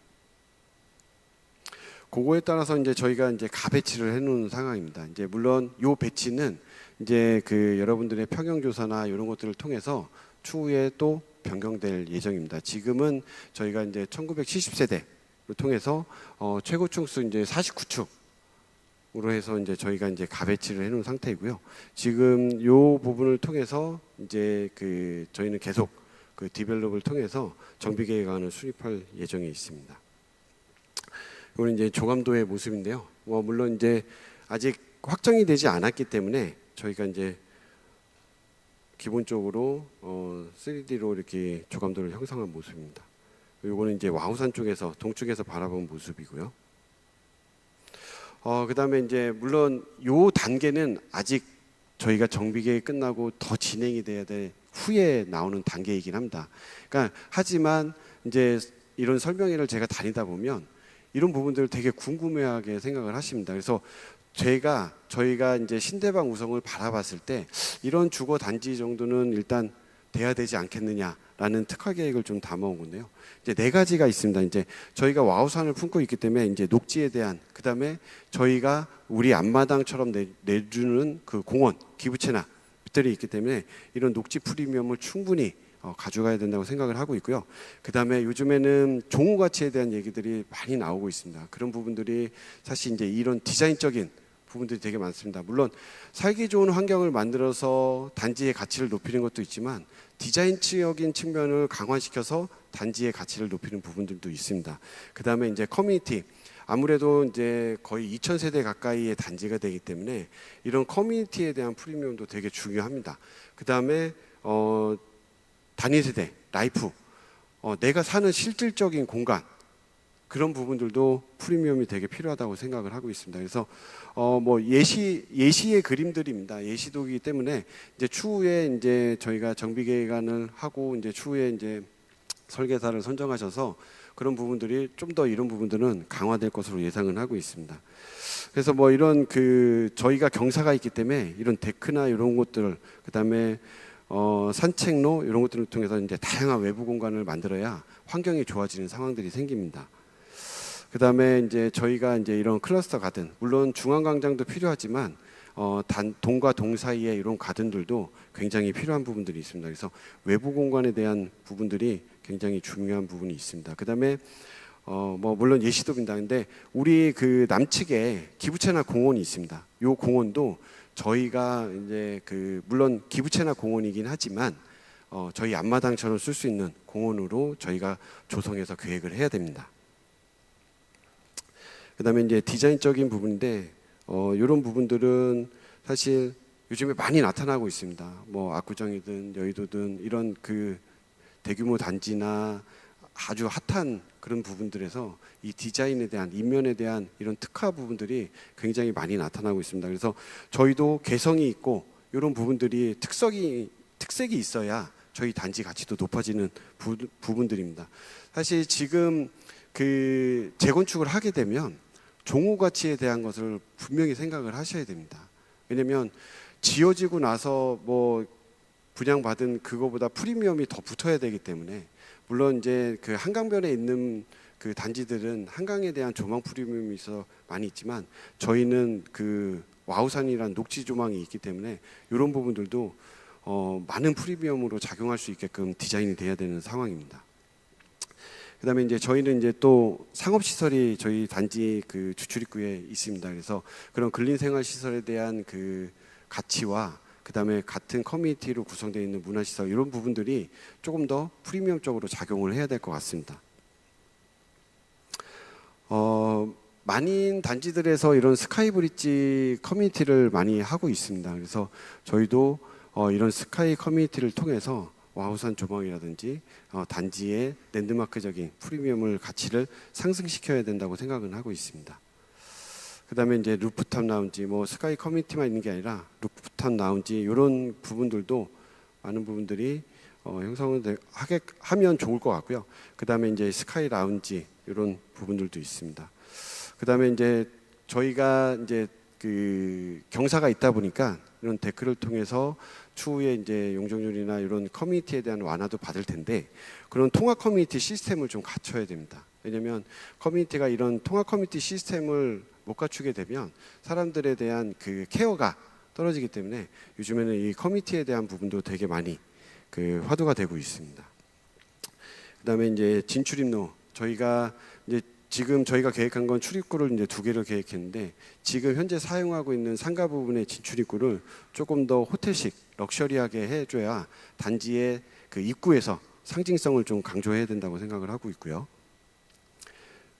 그거에 따라서 이제 저희가 이제 가배치를 해놓은 상황입니다. 이제 물론 요 배치는 이제 그 여러분들의 평형 조사나 이런 것들을 통해서 추후에 또 변경될 예정입니다. 지금은 저희가 이제 1970세대를 통해서 최고층수 이제 49축으로 해서 이제 저희가 이제 가배치를 해놓은 상태이고요. 지금 요 부분을 통해서 이제 그 저희는 계속 그 디벨롭을 통해서 정비계획안을 수립할 예정에 있습니다. 이거는 이제 조감도의 모습인데요. 물론 이제 아직 확정이 되지 않았기 때문에 저희가 이제 기본적으로 3D로 이렇게 조감도를 형성한 모습입니다. 이거는 이제 와우산 쪽에서 동쪽에서 바라본 모습이고요. 그다음에 이제 물론 요 단계는 아직 저희가 정비계획 끝나고 더 진행이 돼야 될 후에 나오는 단계이긴 합니다. 그러니까 하지만 이제 이런 설명회를 제가 다니다 보면 이런 부분들을 되게 궁금해하게 생각을 하십니다. 그래서 저희가 이제 신대방 우성을 바라봤을 때 이런 주거 단지 정도는 일단 돼야 되지 않겠느냐라는 특화 계획을 좀 담아온 건데요. 이제 4가지가 있습니다. 이제 저희가 와우산을 품고 있기 때문에 이제 녹지에 대한 그다음에 저희가 우리 앞마당처럼 내주는 그 공원 기부 체납들이 있기 때문에 이런 녹지 프리미엄을 충분히 가져가야 된다고 생각을 하고 있고요. 그다음에 요즘에는 종우 가치에 대한 얘기들이 많이 나오고 있습니다. 그런 부분들이 사실 이제 이런 디자인적인 부분들이 되게 많습니다. 물론 살기 좋은 환경을 만들어서 단지의 가치를 높이는 것도 있지만 디자인적인 측면을 강화시켜서 단지의 가치를 높이는 부분들도 있습니다. 그다음에 이제 커뮤니티 아무래도 이제 거의 2000세대 가까이의 단지가 되기 때문에 이런 커뮤니티에 대한 프리미엄도 되게 중요합니다. 그다음에 단위 세대, 라이프, 내가 사는 실질적인 공간 그런 부분들도 프리미엄이 되게 필요하다고 생각을 하고 있습니다. 그래서 뭐 예시의 그림들입니다. 예시도이기 때문에 이제 추후에 이제 저희가 정비계획안을 하고 이제 추후에 이제 설계사를 선정하셔서 그런 부분들이 좀 더 이런 부분들은 강화될 것으로 예상은 하고 있습니다. 그래서 뭐 이런 그 저희가 경사가 있기 때문에 이런 데크나 이런 것들 그다음에 산책로 이런 것들을 통해서 이제 다양한 외부 공간을 만들어야 환경이 좋아지는 상황들이 생깁니다. 그다음에 이제 저희가 이제 이런 클러스터 가든, 물론 중앙 광장도 필요하지만 동과 동 사이에 이런 가든들도 굉장히 필요한 부분들이 있습니다. 그래서 외부 공간에 대한 부분들이 굉장히 중요한 부분이 있습니다. 그다음에 뭐 물론 예시도 빈다는데 우리 그 남측에 기부채나 공원이 있습니다. 이 공원도 저희가 이제 그 물론 기부채나 공원이긴 하지만 저희 앞마당처럼 쓸 수 있는 공원으로 저희가 조성해서 계획을 해야 됩니다. 그다음에 이제 디자인적인 부분인데 이런 부분들은 사실 요즘에 많이 나타나고 있습니다. 뭐 압구정이든 여의도든 이런 그 대규모 단지나 아주 핫한 그런 부분들에서 이 디자인에 대한 인면에 대한 이런 특화 부분들이 굉장히 많이 나타나고 있습니다. 그래서 저희도 개성이 있고 이런 부분들이 특색이 있어야 저희 단지 가치도 높아지는 부분들입니다. 사실 지금 그 재건축을 하게 되면 종호 가치에 대한 것을 분명히 생각을 하셔야 됩니다. 왜냐하면 지어지고 나서 뭐 분양받은 그거보다 프리미엄이 더 붙어야 되기 때문에, 물론 이제 그 한강변에 있는 그 단지들은 한강에 대한 조망 프리미엄이 있어 많이 있지만 저희는 그 와우산이라는 녹지 조망이 있기 때문에 이런 부분들도 많은 프리미엄으로 작용할 수 있게끔 디자인이 돼야 되는 상황입니다. 그다음에 이제 저희는 이제 또 상업 시설이 저희 단지 그 주출 입구에 있습니다. 그래서 그런 근린 생활 시설에 대한 그 가치와 그다음에 같은 커뮤니티로 구성되어 있는 문화 시설 이런 부분들이 조금 더 프리미엄적으로 작용을 해야 될 것 같습니다. 많은 단지들에서 이런 스카이 브릿지 커뮤니티를 많이 하고 있습니다. 그래서 저희도 이런 스카이 커뮤니티를 통해서 와우산 조망이라든지 단지의 랜드마크적인 프리미엄을 가치를 상승시켜야 된다고 생각은 하고 있습니다. 그다음에 이제 루프탑 라운지, 뭐 스카이 커뮤니티만 있는 게 아니라 루프탑 라운지 이런 부분들도 많은 부분들이 형성을 하면 좋을 것 같고요. 그다음에 이제 스카이 라운지 이런 부분들도 있습니다. 그다음에 이제 저희가 이제 그 경사가 있다 보니까 이런 데크를 통해서 추후에 이제 용적률이나 이런 커뮤니티에 대한 완화도 받을 텐데 그런 통합 커뮤니티 시스템을 좀 갖춰야 됩니다. 왜냐하면 커뮤니티가 이런 통합 커뮤니티 시스템을 못 갖추게 되면 사람들에 대한 그 케어가 떨어지기 때문에 요즘에는 이 커뮤니티에 대한 부분도 되게 많이 그 화두가 되고 있습니다. 그다음에 이제 진출입로, 저희가 이제 지금 저희가 계획한 건 출입구를 이제 2개를 계획했는데 지금 현재 사용하고 있는 상가 부분의 진출입구를 조금 더 호텔식 럭셔리하게 해줘야 단지의 그 입구에서 상징성을 좀 강조해야 된다고 생각을 하고 있고요.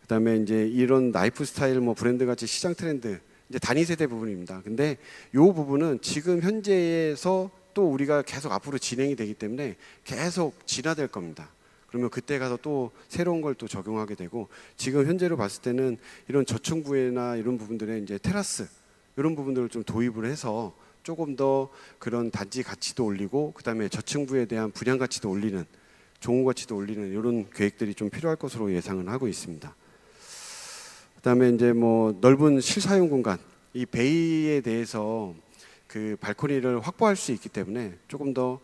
그다음에 이제 이런 라이프 스타일 뭐 브랜드 같이 시장 트렌드 이제 단위 세대 부분입니다. 근데 이 부분은 지금 현재에서 또 우리가 계속 앞으로 진행이 되기 때문에 계속 진화될 겁니다. 그러면 그때 가서 또 새로운 걸 또 적용하게 되고, 지금 현재로 봤을 때는 이런 저층부에나 이런 부분들에 이제 테라스 이런 부분들을 좀 도입을 해서 조금 더 그런 단지 가치도 올리고 그다음에 저층부에 대한 분양 가치도 올리는, 종호 가치도 올리는 이런 계획들이 좀 필요할 것으로 예상은 하고 있습니다. 그다음에 이제 뭐 넓은 실사용 공간, 이 베이에 대해서 그 발코니를 확보할 수 있기 때문에 조금 더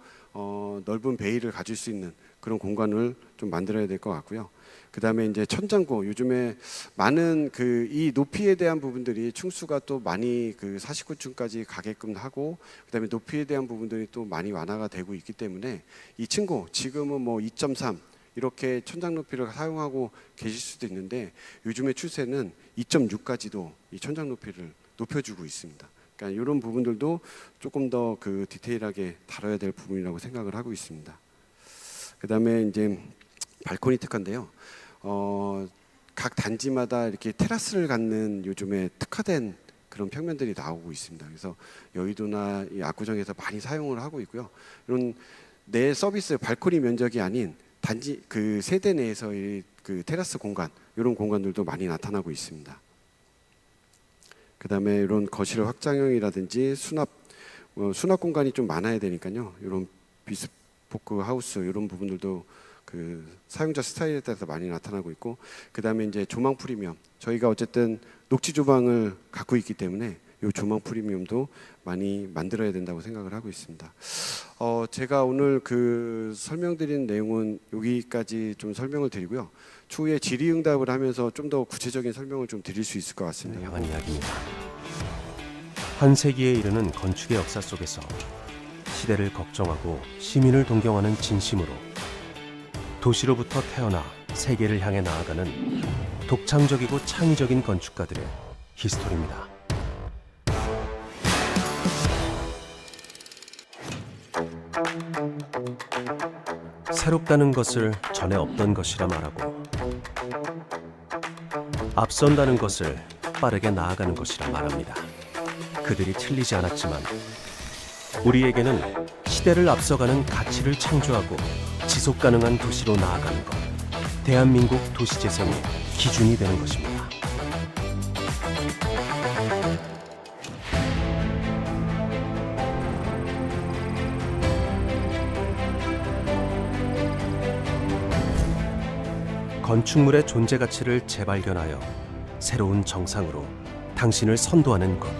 넓은 베이를 가질 수 있는 그런 공간을 좀 만들어야 될 것 같고요. 그다음에 이제 천장고, 요즘에 많은 그 이 높이에 대한 부분들이 층수가 또 많이 그 49층까지 가게끔 하고 그다음에 높이에 대한 부분들이 또 많이 완화가 되고 있기 때문에 이 층고 지금은 뭐 2.3 이렇게 천장 높이를 사용하고 계실 수도 있는데 요즘의 추세는 2.6까지도 이 천장 높이를 높여주고 있습니다. 그러니까 이런 부분들도 조금 더 그 디테일하게 다뤄야 될 부분이라고 생각을 하고 있습니다. 그다음에 이제 발코니 특화인데요. 각 단지마다 이렇게 테라스를 갖는 요즘에 특화된 그런 평면들이 나오고 있습니다. 그래서 여의도나 이 압구정에서 많이 사용을 하고 있고요. 이런 내 서비스 발코니 면적이 아닌 단지 그 세대 내에서의 그 테라스 공간, 이런 공간들도 많이 나타나고 있습니다. 그다음에 이런 거실 확장형이라든지 수납 공간이 좀 많아야 되니까요. 이런 비스포크 하우스 이런 부분들도 그 사용자 스타일에 따라서 많이 나타나고 있고, 그다음에 이제 조망 프리미엄, 저희가 어쨌든 녹지 조망을 갖고 있기 때문에 이 조망 프리미엄도 많이 만들어야 된다고 생각을 하고 있습니다. 제가 오늘 그 설명드린 내용은 여기까지 좀 설명을 드리고요. 추후에 질의응답을 하면서 좀 더 구체적인 설명을 좀 드릴 수 있을 것 같습니다. 향한 이야기입니다. 한 세기에 이르는 건축의 역사 속에서 시대를 걱정하고 시민을 동경하는 진심으로 도시로부터 태어나 세계를 향해 나아가는 독창적이고 창의적인 건축가들의 히스토리입니다. 새롭다는 것을 전에 없던 것이라 말하고 앞선다는 것을 빠르게 나아가는 것이라 말합니다. 그들이 틀리지 않았지만 우리에게는 시대를 앞서가는 가치를 창조하고 지속 가능한 도시로 나아가는 것, 대한민국 도시재생의 기준이 되는 것입니다. 건축물의 존재 가치를 재발견하여 새로운 정상으로 당신을 선도하는 것.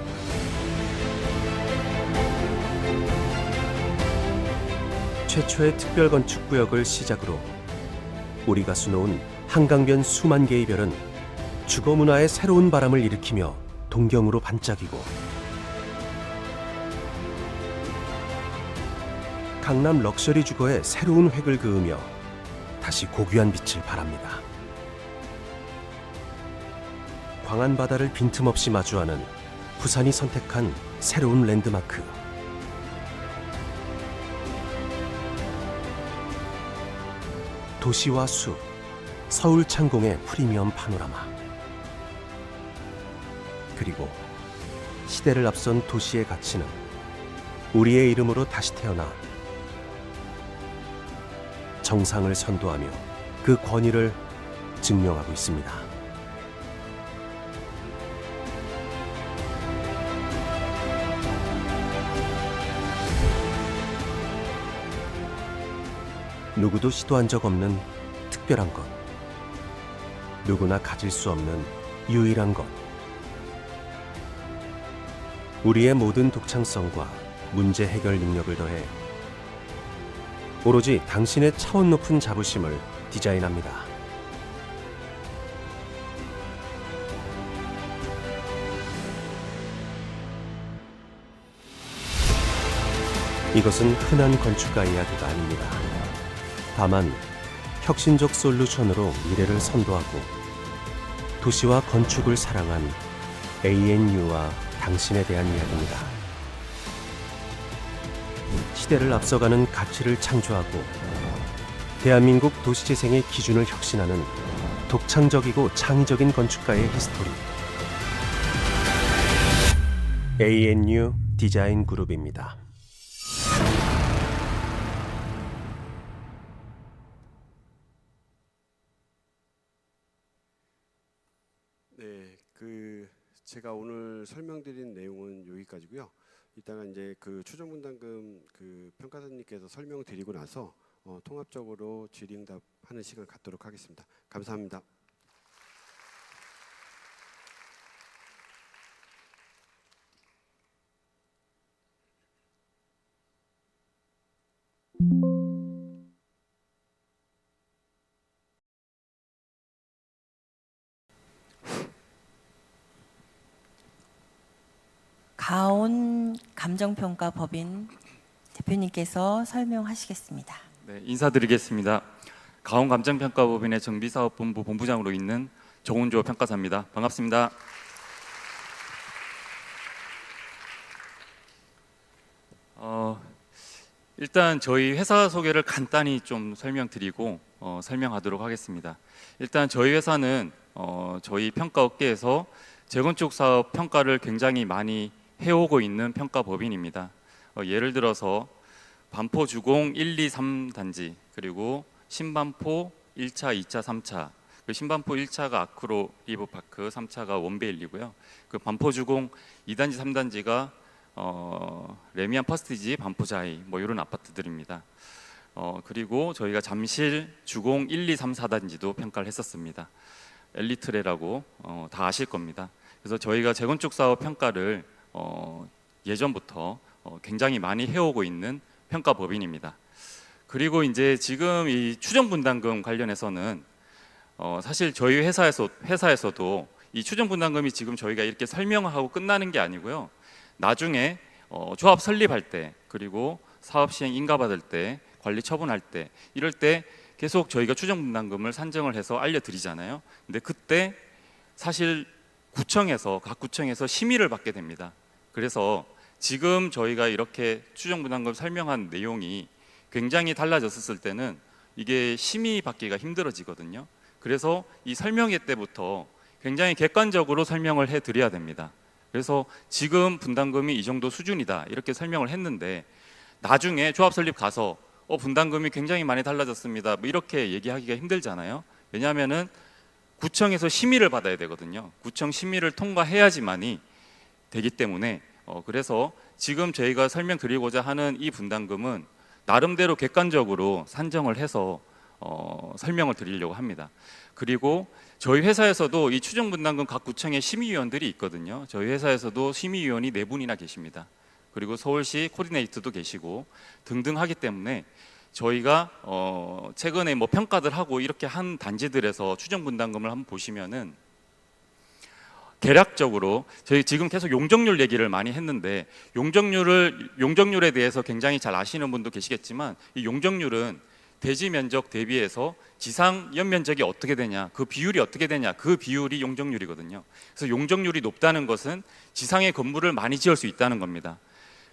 최초의 특별 건축 구역을 시작으로 우리가 수놓은 한강변 수만 개의 별은 주거 문화의 새로운 바람을 일으키며 동경으로 반짝이고 강남 럭셔리 주거의 새로운 획을 그으며 다시 고귀한 빛을 발합니다. 광안 바다를 빈틈없이 마주하는 부산이 선택한 새로운 랜드마크. 도시와 숲, 서울 창공의 프리미엄 파노라마. 그리고 시대를 앞선 도시의 가치는 우리의 이름으로 다시 태어나 정상을 선도하며 그 권위를 증명하고 있습니다. 누구도 시도한 적 없는 특별한 것, 누구나 가질 수 없는 유일한 것, 우리의 모든 독창성과 문제 해결 능력을 더해 오로지 당신의 차원 높은 자부심을 디자인합니다. 이것은 흔한 건축가 이야기가 아닙니다. 다만 혁신적 솔루션으로 미래를 선도하고 도시와 건축을 사랑한 ANU와 당신에 대한 이야기입니다. 시대를 앞서가는 가치를 창조하고 대한민국 도시재생의 기준을 혁신하는 독창적이고 창의적인 건축가의 히스토리. ANU 디자인 그룹입니다. 네, 제가 오늘 설명드린 내용은 여기까지고요. 이따가 이제 그 추정분담금 그 평가사님께서 설명드리고 나서 통합적으로 질의응답하는 시간 갖도록 하겠습니다. 감사합니다. 가온 감정평가법인 대표님께서 설명하시겠습니다. 네, 인사드리겠습니다. 가온감정평가법인의 정비사업본부 본부장으로 있는 정운조 평가사입니다. 반갑습니다. 일단 저희 회사 소개를 간단히 좀 설명드리고 설명하도록 하겠습니다. 일단 저희 회사는 저희 평가 업계에서 재건축 사업 평가를 굉장히 많이 해오고 있는 평가법인입니다. 예를 들어서 반포 주공 1, 2, 3단지, 그리고 신반포 1차, 2차, 3차. 그 신반포 1차가 아크로 리버파크, 3차가 원베일리고요. 그 반포 주공 2단지, 3단지가 레미안 퍼스티지, 반포자이 뭐 이런 아파트들입니다. 그리고 저희가 잠실 주공 1, 2, 3, 4단지도 평가를 했었습니다. 엘리트레라고 다 아실 겁니다. 그래서 저희가 재건축 사업 평가를 예전부터 굉장히 많이 해오고 있는 평가법인입니다. 그리고 이제 지금 이 추정분담금 관련해서는 사실 저희 회사에서도 이 추정분담금이 지금 저희가 이렇게 설명하고 끝나는 게 아니고요. 나중에 조합 설립할 때, 그리고 사업 시행 인가 받을 때, 관리 처분할 때, 이럴 때 계속 저희가 추정분담금을 산정을 해서 알려드리잖아요. 근데 그때 사실 각 구청에서 심의를 받게 됩니다. 그래서 지금 저희가 이렇게 추정분담금 설명한 내용이 굉장히 달라졌을 때는 이게 심의 받기가 힘들어지거든요. 그래서 이 설명회 때부터 굉장히 객관적으로 설명을 해드려야 됩니다. 그래서 지금 분담금이 이 정도 수준이다 이렇게 설명을 했는데, 나중에 조합 설립 가서 분담금이 굉장히 많이 달라졌습니다 뭐 이렇게 얘기하기가 힘들잖아요. 왜냐하면은 구청에서 심의를 받아야 되거든요. 구청 심의를 통과해야지만이 되기 때문에 그래서 지금 저희가 설명드리고자 하는 이 분담금은 나름대로 객관적으로 산정을 해서 설명을 드리려고 합니다. 그리고 저희 회사에서도 이 추정 분담금 각 구청에 심의위원들이 있거든요. 저희 회사에서도 심의위원이 4분이나 계십니다. 그리고 서울시 코디네이터도 계시고 등등 하기 때문에 저희가 최근에 뭐 평가들 하고 이렇게 한 단지들에서 추정 분담금을 한번 보시면은 대략적으로 저희 지금 계속 용적률 얘기를 많이 했는데, 용적률에 대해서 굉장히 잘 아시는 분도 계시겠지만, 이 용적률은 대지 면적 대비해서 지상 연면적이 어떻게 되냐, 그 비율이 어떻게 되냐, 그 비율이 용적률이거든요. 그래서 용적률이 높다는 것은 지상의 건물을 많이 지을 수 있다는 겁니다.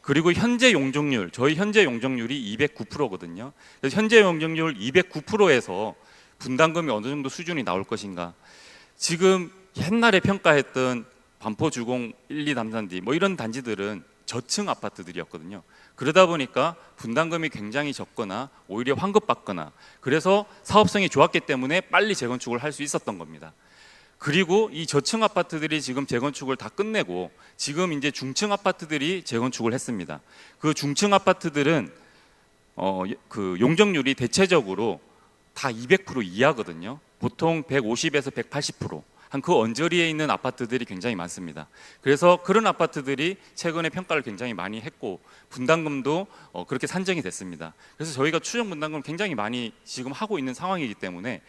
그리고 저희 현재 용적률이 209%거든요. 그래서 현재 용적률 209%에서 분담금이 어느 정도 수준이 나올 것인가. 지금 옛날에 평가했던 반포주공 1, 2, 3, 4D 뭐 이런 단지들은 저층 아파트들이었거든요. 그러다 보니까 분담금이 굉장히 적거나 오히려 환급받거나, 그래서 사업성이 좋았기 때문에 빨리 재건축을 할 수 있었던 겁니다. 그리고 이 저층 아파트들이 지금 재건축을 다 끝내고 지금 이제 중층 아파트들이 재건축을 했습니다. 그 중층 아파트들은 그 용적률이 대체적으로 다 200% 이하거든요. 보통 150에서 180%. 한 그 언저리에 있는 아파트들이 굉장히 많습니다. 그래서 그런 아파트들이 최근에 평가를 굉장히 많이 했고 분담금도 그렇게 산정이 됐습니다. 그래서 저희가 추정 분담금을 굉장히 많이 지금 하고 있는 상황이기 때문에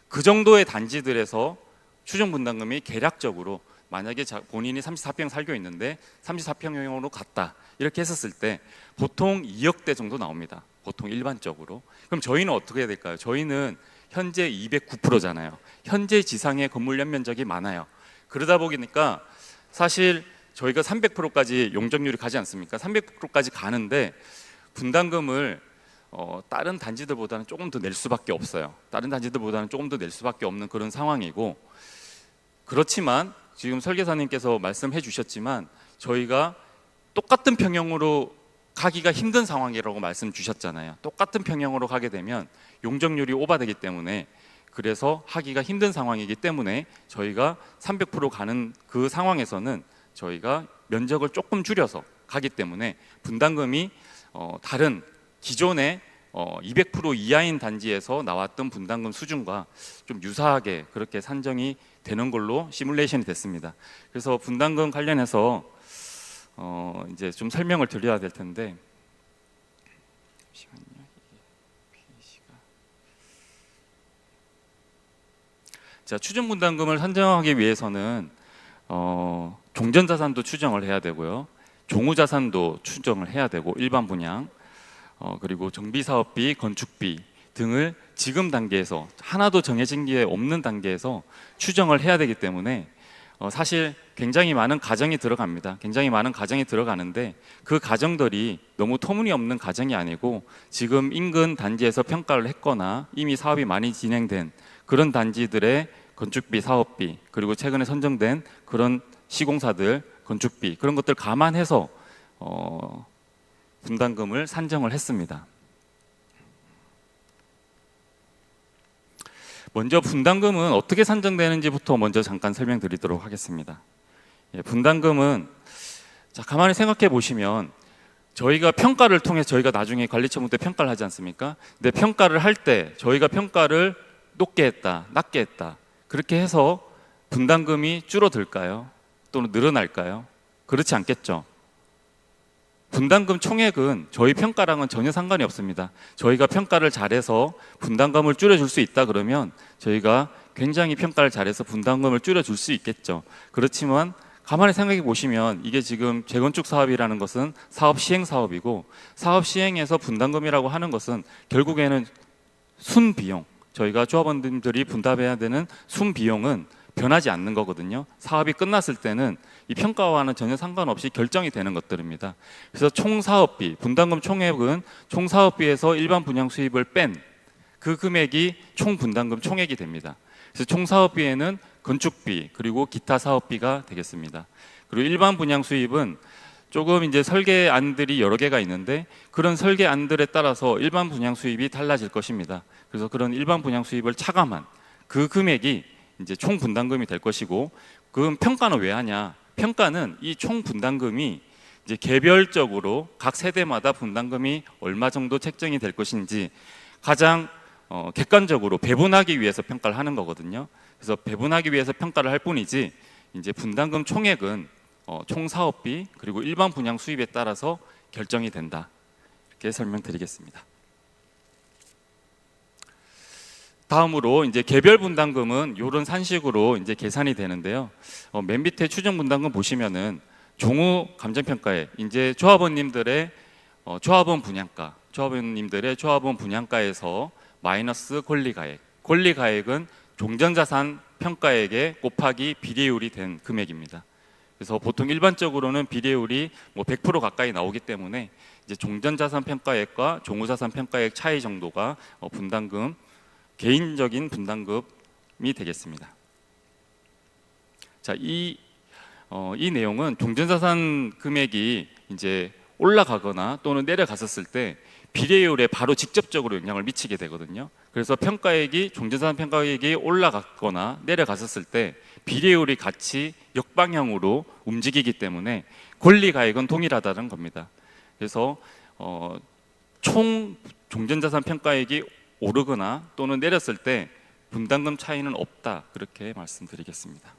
그 정도의 단지들에서 추정 분담금이 계략적으로 만약에 본인이 34평 살고 있는데 34평형으로 갔다 이렇게 했었을 때 보통 2억대 정도 나옵니다. 보통 일반적으로. 그럼 저희는 어떻게 해야 될까요? 저희는 현재 209%잖아요. 현재 지상의 건물 연면적이 많아요. 그러다 보니까 사실 저희가 300%까지 용적률이 가지 않습니까? 300%까지 가는데 분담금을 다른 단지들보다는 조금 더 낼 수밖에 없어요. 다른 단지들보다는 조금 더 낼 수밖에 없는 그런 상황이고, 그렇지만 지금 설계사님께서 말씀해 주셨지만 저희가 똑같은 평형으로 가기가 힘든 상황이라고 말씀 주셨잖아요. 똑같은 평형으로 가게 되면 용적률이 오버되기 때문에, 그래서 하기가 힘든 상황이기 때문에 저희가 300% 가는 그 상황에서는 저희가 면적을 조금 줄여서 가기 때문에 분담금이 다른 기존의 200% 이하인 단지에서 나왔던 분담금 수준과 좀 유사하게 그렇게 산정이 되는 걸로 시뮬레이션이 됐습니다. 그래서 분담금 관련해서 이제 좀 설명을 드려야 될 텐데, 잠시만요. 자, 추정 분담금을 산정하기 위해서는 종전 자산도 추정을 해야 되고요, 종후 자산도 추정을 해야 되고, 일반 분양 그리고 정비 사업비, 건축비 등을 지금 단계에서 하나도 정해진 게 없는 단계에서 추정을 해야 되기 때문에 사실 굉장히 많은 가정이 들어갑니다. 굉장히 많은 가정이 들어가는데 그 가정들이 너무 터무니없는 가정이 아니고 지금 인근 단지에서 평가를 했거나 이미 사업이 많이 진행된 그런 단지들의 건축비, 사업비, 그리고 최근에 선정된 그런 시공사들 건축비, 그런 것들 감안해서 분담금을 산정을 했습니다. 먼저 분담금은 어떻게 산정되는지부터 먼저 잠깐 설명드리도록 하겠습니다. 분담금은 가만히 생각해 보시면 저희가 평가를 통해 저희가 나중에 관리처분 때 평가를 하지 않습니까? 근데 평가를 할 때 저희가 평가를 높게 했다, 낮게 했다, 그렇게 해서 분담금이 줄어들까요? 또는 늘어날까요? 그렇지 않겠죠? 분담금 총액은 저희 평가랑은 전혀 상관이 없습니다. 저희가 평가를 잘해서 분담금을 줄여줄 수 있다 그러면 저희가 굉장히 평가를 잘해서 분담금을 줄여줄 수 있겠죠. 그렇지만 가만히 생각해 보시면 이게 지금 재건축 사업이라는 것은 사업 시행 사업이고, 사업 시행에서 분담금이라고 하는 것은 결국에는 순비용, 저희가 조합원들이 분담해야 되는 순비용은 변하지 않는 거거든요. 사업이 끝났을 때는 이 평가와는 전혀 상관없이 결정이 되는 것들입니다. 그래서 총 사업비, 분담금 총액은 총 사업비에서 일반 분양 수입을 뺀 그 금액이 총 분담금 총액이 됩니다. 그래서 총 사업비에는 건축비 그리고 기타 사업비가 되겠습니다. 그리고 일반 분양 수입은 조금 이제 설계안들이 여러 개가 있는데 그런 설계안들에 따라서 일반 분양 수입이 달라질 것입니다. 그래서 그런 일반 분양 수입을 차감한 그 금액이 이제 총 분담금이 될 것이고, 그럼 평가는 왜 하냐? 평가는 이 총 분담금이 이제 개별적으로 각 세대마다 분담금이 얼마 정도 책정이 될 것인지 가장 객관적으로 배분하기 위해서 평가를 하는 거거든요. 그래서 배분하기 위해서 평가를 할 뿐이지 이제 분담금 총액은 총 사업비 그리고 일반 분양 수입에 따라서 결정이 된다. 이렇게 설명드리겠습니다. 다음으로 이제 개별 분담금은 이런 산식으로 이제 계산이 되는데요. 맨 밑에 추정 분담금 보시면은 종후 감정평가에 이제 조합원님들의 조합원 분양가, 조합원님들의 조합원 분양가에서 마이너스 권리가액, 권리가액은 종전자산 평가액에 곱하기 비례율이 된 금액입니다. 그래서 보통 일반적으로는 비례율이 뭐 100% 가까이 나오기 때문에 이제 종전자산 평가액과 종후자산 평가액 차이 정도가 분담금, 개인적인 분담금이 되겠습니다. 자, 이 내용은 종전자산 금액이 이제 올라가거나 또는 내려갔었을 때 비례율에 바로 직접적으로 영향을 미치게 되거든요. 그래서 평가액이 종전자산 평가액이 올라갔거나 내려갔었을 때 비례율이 같이 역방향으로 움직이기 때문에 권리가액은 동일하다는 겁니다. 그래서 총 종전자산 평가액이 오르거나 또는 내렸을 때 분담금 차이는 없다, 그렇게 말씀드리겠습니다.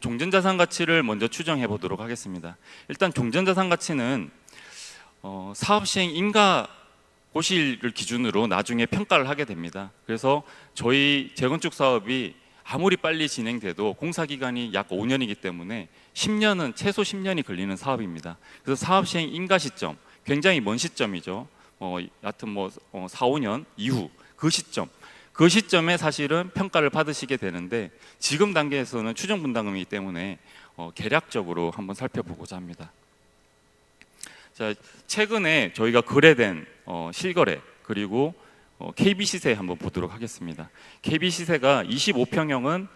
종전자산 가치를 먼저 추정해 보도록 하겠습니다. 일단 종전자산 가치는 사업 시행 인가 고시를 기준으로 나중에 평가를 하게 됩니다. 그래서 저희 재건축 사업이 아무리 빨리 진행돼도 공사 기간이 약 5년이기 때문에 10년은 최소 10년이 걸리는 사업입니다. 그래서 사업 시행 인가 시점, 굉장히 먼 시점이죠. 여하튼 4, 5년 이후 그 시점에 사실은 평가를 받으시게 되는데, 지금 단계에서는 추정 분담금이기 때문에 개략적으로 한번 살펴보고자 합니다. 자, 최근에 저희가 거래된 실거래 그리고 KB 시세 한번 보도록 하겠습니다. KB 시세가 25평형은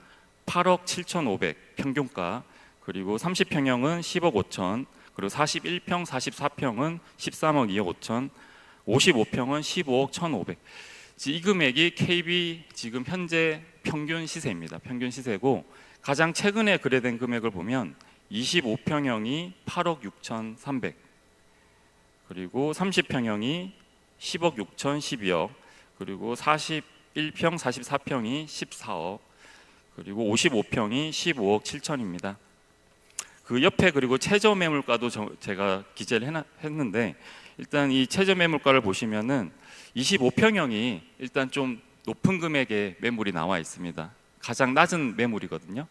8억 7,500 평균가, 그리고 30평형은 10억 5천, 그리고 41평, 44평은 13억 2억 5천, 55평은 15억 1,500. 이 금액이 KB 지금 현재 평균 시세입니다. 평균 시세고, 가장 최근에 거래된 금액을 보면 25평형이 8억 6,300, 그리고 30평형이 10억 6천 12억, 그리고 41평 44평이 14억, 그리고 55평이 15억 7천입니다. 그 옆에 그리고 최저 매물가도 제가 기재를 했는데, 일단 이 최저 매물가를 보시면은 25평형이 일단 좀 높은 금액의 매물이 나와 있습니다. 가장 낮은 매물이거든요.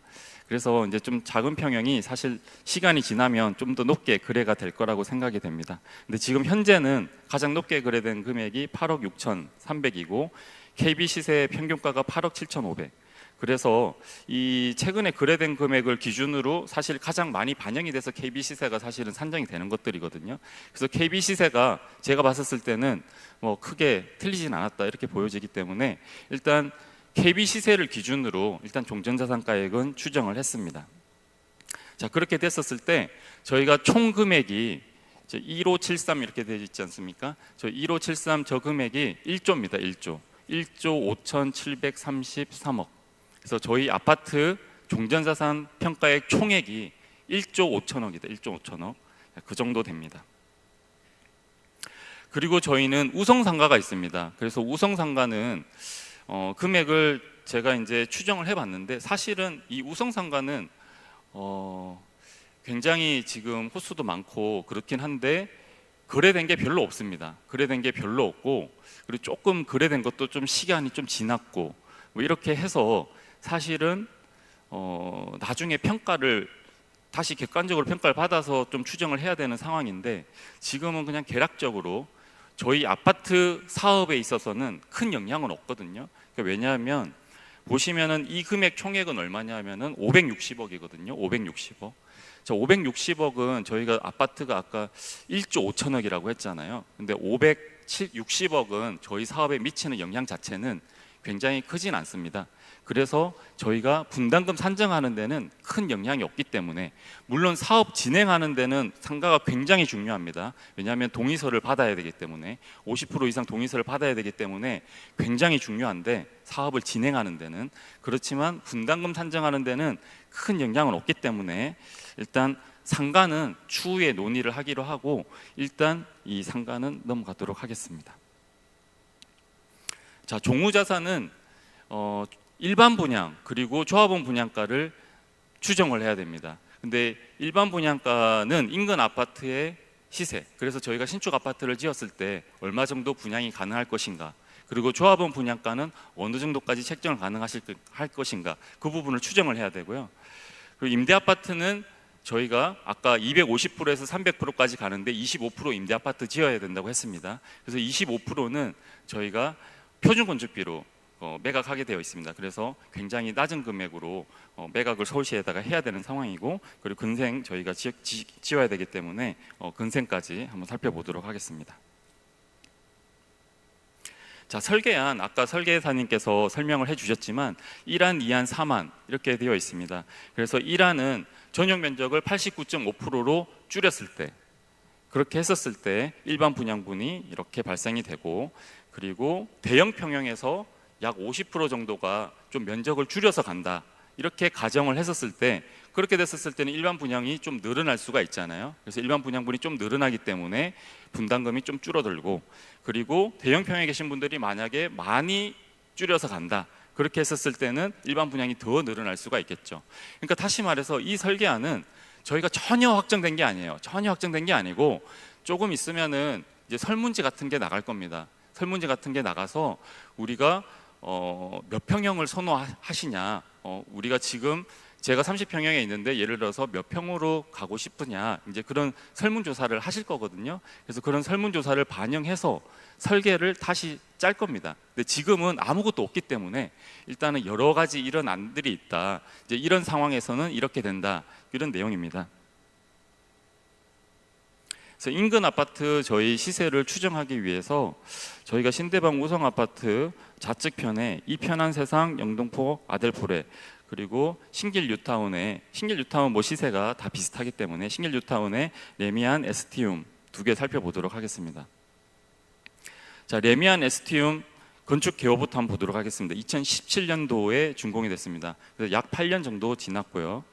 그래서 이제 좀 작은 평형이 사실 시간이 지나면 좀 더 높게 거래가 될 거라고 생각이 됩니다. 근데 지금 현재는 가장 높게 거래된 금액이 8억 6,300이고 KB 시세 평균가가 8억 7,500. 그래서 이 최근에 거래된 금액을 기준으로 사실 가장 많이 반영이 돼서 KB 시세가 사실은 산정이 되는 것들이거든요. 그래서 KB 시세가 제가 봤을 때는 뭐 크게 틀리진 않았다, 이렇게 보여지기 때문에 일단 KB 시세를 기준으로 일단 종전자산가액은 추정을 했습니다. 자, 그렇게 됐었을 때 저희가 총 금액이 1573 이렇게 되어 있지 않습니까? 저 1573 저 금액이 1조입니다. 1조 5,733억. 그래서 저희 아파트 종전자산 평가액 총액이 1조 5천억이다. 1조 5천억. 그 정도 됩니다. 그리고 저희는 우성상가가 있습니다. 그래서 우성상가는 금액을 제가 이제 추정을 해봤는데, 사실은 이 우성상가는 굉장히 지금 호수도 많고 그렇긴 한데 거래된 게 별로 없습니다. 거래된 게 별로 없고, 그리고 조금 거래된 것도 좀 시간이 좀 지났고 뭐 이렇게 해서 사실은 나중에 평가를 다시 객관적으로 평가를 받아서 좀 추정을 해야 되는 상황인데, 지금은 그냥 개락적으로 저희 아파트 사업에 있어서는 큰 영향은 없거든요. 그러니까 왜냐하면 보시면은 이 금액 총액은 얼마냐면은 560억이거든요. 560억. 저 560억은 저희가 아파트가 아까 1조 5천억이라고 했잖아요. 근데 560억은 저희 사업에 미치는 영향 자체는 굉장히 크진 않습니다. 그래서 저희가 분담금 산정하는 데는 큰 영향이 없기 때문에, 물론 사업 진행하는 데는 상가가 굉장히 중요합니다. 왜냐하면 동의서를 받아야 되기 때문에, 50% 이상 동의서를 받아야 되기 때문에 굉장히 중요한데, 사업을 진행하는 데는. 그렇지만 분담금 산정하는 데는 큰 영향은 없기 때문에 일단 상가는 추후에 논의를 하기로 하고, 일단 이 상가는 넘어가도록 하겠습니다. 자, 종우자산은 일반 분양 그리고 조합원 분양가를 추정을 해야 됩니다. 근데 일반 분양가는 인근 아파트의 시세, 그래서 저희가 신축 아파트를 지었을 때 얼마 정도 분양이 가능할 것인가, 그리고 조합원 분양가는 어느 정도까지 책정을 할 것인가, 그 부분을 추정을 해야 되고요. 그리고 임대 아파트는 저희가 아까 250%에서 300%까지 가는데 25% 임대 아파트 지어야 된다고 했습니다. 그래서 25%는 저희가 표준 건축비로 매각하게 되어 있습니다. 그래서 굉장히 낮은 금액으로 매각을 서울시에다가 해야 되는 상황이고, 그리고 근생 저희가 지어야 되기 때문에 근생까지 한번 살펴보도록 하겠습니다. 자, 설계안, 아까 설계사님께서 설명을 해주셨지만 1안, 2안, 3안 이렇게 되어 있습니다. 그래서 1안은 전용 면적을 89.5%로 줄였을 때, 그렇게 했었을 때 일반 분양분이 이렇게 발생이 되고, 그리고 대형 평형에서 약 50% 정도가 좀 면적을 줄여서 간다, 이렇게 가정을 했었을 때, 그렇게 됐었을 때는 일반 분양이 좀 늘어날 수가 있잖아요. 그래서 일반 분양분이 좀 늘어나기 때문에 분담금이 좀 줄어들고, 그리고 대형 평형에 계신 분들이 만약에 많이 줄여서 간다, 그렇게 했었을 때는 일반 분양이 더 늘어날 수가 있겠죠. 그러니까 다시 말해서 이 설계안은 저희가 전혀 확정된 게 아니에요. 전혀 확정된 게 아니고, 조금 있으면은 이제 설문지 같은 게 나갈 겁니다. 설문지 같은 게 나가서 우리가 몇 평형을 선호하시냐, 우리가 지금 제가 30평형에 있는데 예를 들어서 몇 평으로 가고 싶으냐, 이제 그런 설문조사를 하실 거거든요. 그래서 그런 설문조사를 반영해서 설계를 다시 짤 겁니다. 근데 지금은 아무것도 없기 때문에 일단은 여러 가지 이런 안들이 있다, 이제 이런 상황에서는 이렇게 된다, 이런 내용입니다. 그래서 인근 아파트 저희 시세를 추정하기 위해서 저희가 신대방 우성 아파트 좌측편에 이편한 세상, 영등포 아델포레, 그리고 신길 뉴타운 뭐 시세가 다 비슷하기 때문에 신길 뉴타운의 레미안 에스티움 두 개 살펴보도록 하겠습니다. 자, 레미안 에스티움 건축 개요부터 한번 보도록 하겠습니다. 2017년도에 준공이 됐습니다. 그래서 약 8년 정도 지났고요.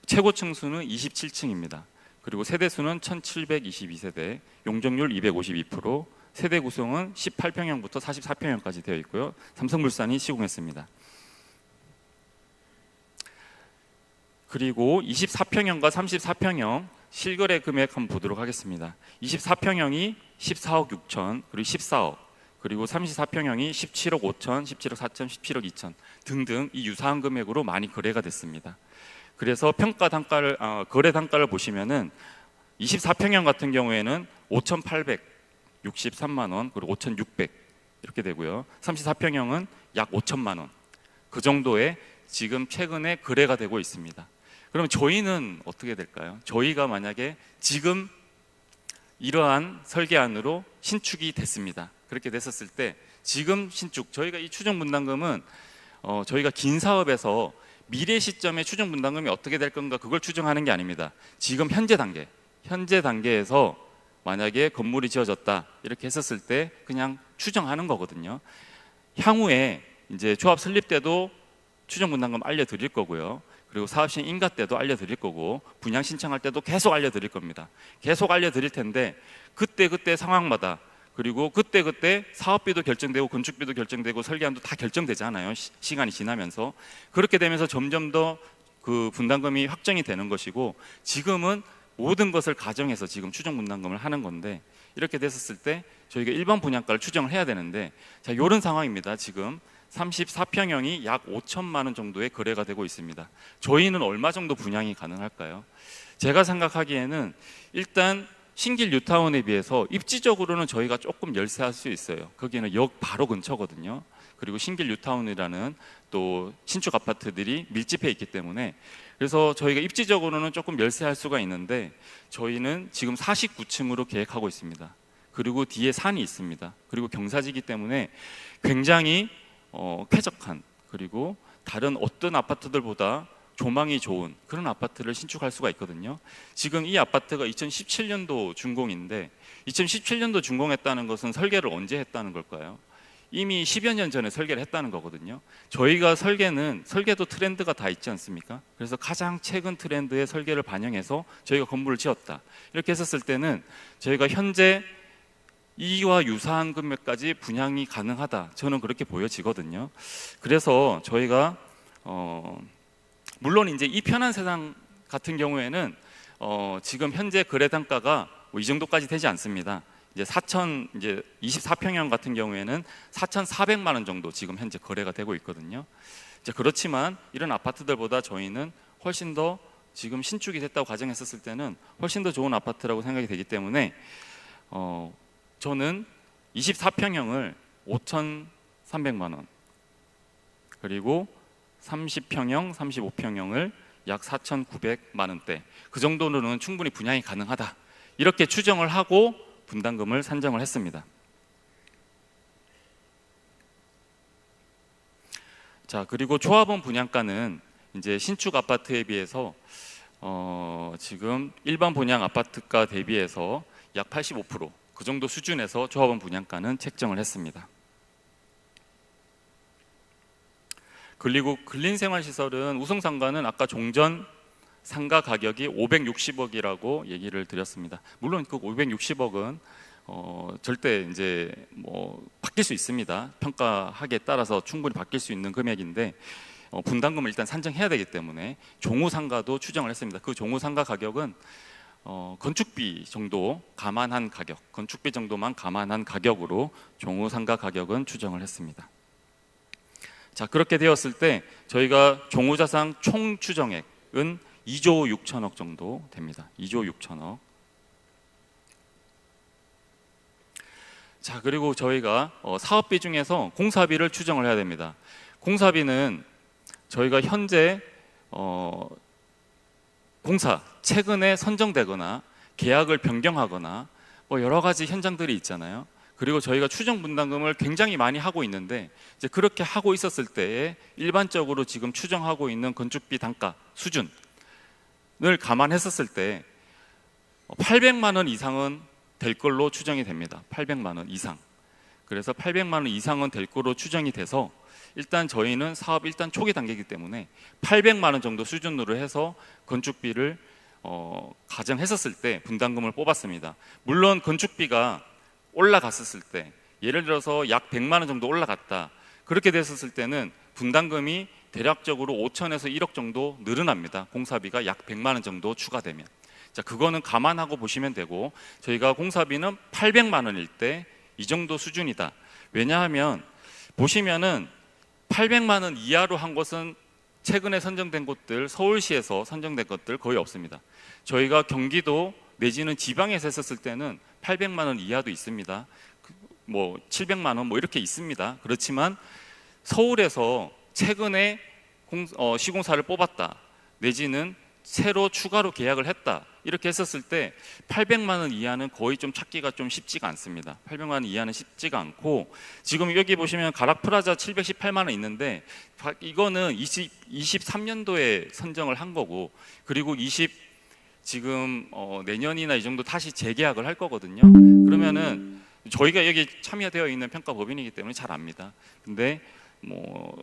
최고 층수는 27층입니다. 그리고 세대수는 1722세대, 용적률 252%, 세대 구성은 18평형부터 44평형까지 되어 있고요. 삼성물산이 시공했습니다. 그리고 24평형과 34평형 실거래 금액 한번 보도록 하겠습니다. 24평형이 14억 6천, 그리고 14억, 그리고 34평형이 17억 5천, 17억 4천, 17억 2천 등등 이 유사한 금액으로 많이 거래가 됐습니다. 그래서 평가 단가를 거래 단가를 보시면은 24평형 같은 경우에는 5,863만 원, 그리고 5,600 이렇게 되고요. 34평형은 약 5천만 원, 그 정도의 지금 최근에 거래가 되고 있습니다. 그러면 저희는 어떻게 될까요? 저희가 만약에 지금 이러한 설계안으로 신축이 됐습니다. 그렇게 됐었을 때 지금 신축, 저희가 이 추정 분담금은 저희가 긴 사업에서 미래 시점에 추정 분담금이 어떻게 될 건가 그걸 추정하는 게 아닙니다. 지금 현재 단계에서 만약에 건물이 지어졌다 이렇게 했었을 때 그냥 추정하는 거거든요. 향후에 이제 조합 설립 때도 추정 분담금 알려드릴 거고요. 그리고 사업시행 인가 때도 알려드릴 거고, 분양 신청할 때도 계속 알려드릴 겁니다. 계속 알려드릴 텐데 그때 상황마다, 그리고 그때 사업비도 결정되고 건축비도 결정되고 설계안도 다 결정되잖아요. 시간이 지나면서. 그렇게 되면서 점점 더 그 분담금이 확정이 되는 것이고, 지금은 모든 것을 가정해서 지금 추정 분담금을 하는 건데, 이렇게 됐었을 때 저희가 일반 분양가를 추정을 해야 되는데, 자, 이런 상황입니다. 지금 34평형이 약 5천만 원 정도의 거래가 되고 있습니다. 저희는 얼마 정도 분양이 가능할까요? 제가 생각하기에는 일단 신길 뉴타운에 비해서 입지적으로는 저희가 조금 열세할 수 있어요. 거기는 역 바로 근처거든요. 그리고 신길 뉴타운이라는 또 신축 아파트들이 밀집해 있기 때문에, 그래서 저희가 입지적으로는 조금 열세할 수가 있는데, 저희는 지금 49층으로 계획하고 있습니다. 그리고 뒤에 산이 있습니다. 그리고 경사지기 때문에 굉장히 쾌적한, 그리고 다른 어떤 아파트들보다 조망이 좋은 그런 아파트를 신축할 수가 있거든요. 지금 이 아파트가 2017년도 준공인데, 2017년도 준공했다는 것은 설계를 언제 했다는 걸까요? 이미 10여 년 전에 설계를 했다는 거거든요. 저희가 설계도 트렌드가 다 있지 않습니까? 그래서 가장 최근 트렌드의 설계를 반영해서 저희가 건물을 지었다. 이렇게 했었을 때는 저희가 현재 이와 유사한 금액까지 분양이 가능하다, 저는 그렇게 보여지거든요. 그래서 저희가 물론 이제 이 편한 세상 같은 경우에는 지금 현재 거래 단가가 뭐 이 정도까지 되지 않습니다. 이제 24평형 같은 경우에는 4,400만 원 정도 지금 현재 거래가 되고 있거든요. 이제 그렇지만 이런 아파트들보다 저희는 훨씬 더 지금 신축이 됐다고 가정했었을 때는 훨씬 더 좋은 아파트라고 생각이 되기 때문에 저는 24평형을 5,300만 원, 그리고 30평형, 35평형을 약 4,900만 원대, 그 정도로는 충분히 분양이 가능하다, 이렇게 추정을 하고 분담금을 산정을 했습니다. 자, 그리고 조합원 분양가는 이제 신축 아파트에 비해서 지금 일반 분양 아파트가 대비해서 약 85%, 그 정도 수준에서 조합원 분양가는 책정을 했습니다. 그리고 근린생활시설은 우성상가는 아까 종전 상가 가격이 560억이라고 얘기를 드렸습니다. 물론 그 560억은 절대 이제 뭐 바뀔 수 있습니다. 평가하기에 따라서 충분히 바뀔 수 있는 금액인데, 분담금을 일단 산정해야 되기 때문에 종우상가도 추정을 했습니다. 그 종우상가 가격은 건축비 정도 감안한 가격, 건축비 정도만 감안한 가격으로 종우상가 가격은 추정을 했습니다. 자, 그렇게 되었을 때 저희가 종우자산 총 추정액은 2조 6천억 정도 됩니다. 2조 6천억. 자, 그리고 저희가 사업비 중에서 공사비를 추정을 해야 됩니다. 공사비는 저희가 현재 공사 최근에 선정되거나 계약을 변경하거나 뭐 여러 가지 현장들이 있잖아요. 그리고 저희가 추정 분담금을 굉장히 많이 하고 있는데, 이제 그렇게 하고 있었을 때에 일반적으로 지금 추정하고 있는 건축비 단가 수준을 감안했었을 때 800만 원 이상은 될 걸로 추정이 됩니다. 800만 원 이상. 그래서 800만 원 이상은 될 걸로 추정이 돼서, 일단 저희는 사업 일단 초기 단계이기 때문에 800만 원 정도 수준으로 해서 건축비를 가정했었을 때 분담금을 뽑았습니다. 물론 건축비가 올라갔었을 때, 예를 들어서 약 100만 원 정도 올라갔다, 그렇게 됐었을 때는 분담금이 대략적으로 5천에서 1억 정도 늘어납니다. 공사비가 약 100만 원 정도 추가되면. 자, 그거는 감안하고 보시면 되고, 저희가 공사비는 800만 원일 때 이 정도 수준이다. 왜냐하면 보시면은 800만 원 이하로 한 것은 최근에 선정된 곳들, 서울시에서 선정된 것들 거의 없습니다. 저희가 경기도 내지는 지방에서 했었을 때는 800만 원 이하도 있습니다. 뭐 700만 원 뭐 이렇게 있습니다. 그렇지만 서울에서 최근에 시공사를 뽑았다, 내지는 새로 추가로 계약을 했다, 이렇게 했었을 때 800만 원 이하는 거의 좀 찾기가 좀 쉽지가 않습니다. 800만 원 이하는 쉽지가 않고, 지금 여기 보시면 가락프라자 718만 원 있는데, 이거는 23년도에 선정을 한 거고, 그리고 지금 내년이나 이 정도 다시 재계약을 할 거거든요. 그러면은 저희가 여기 참여되어 있는 평가법인이기 때문에 잘 압니다. 근데 뭐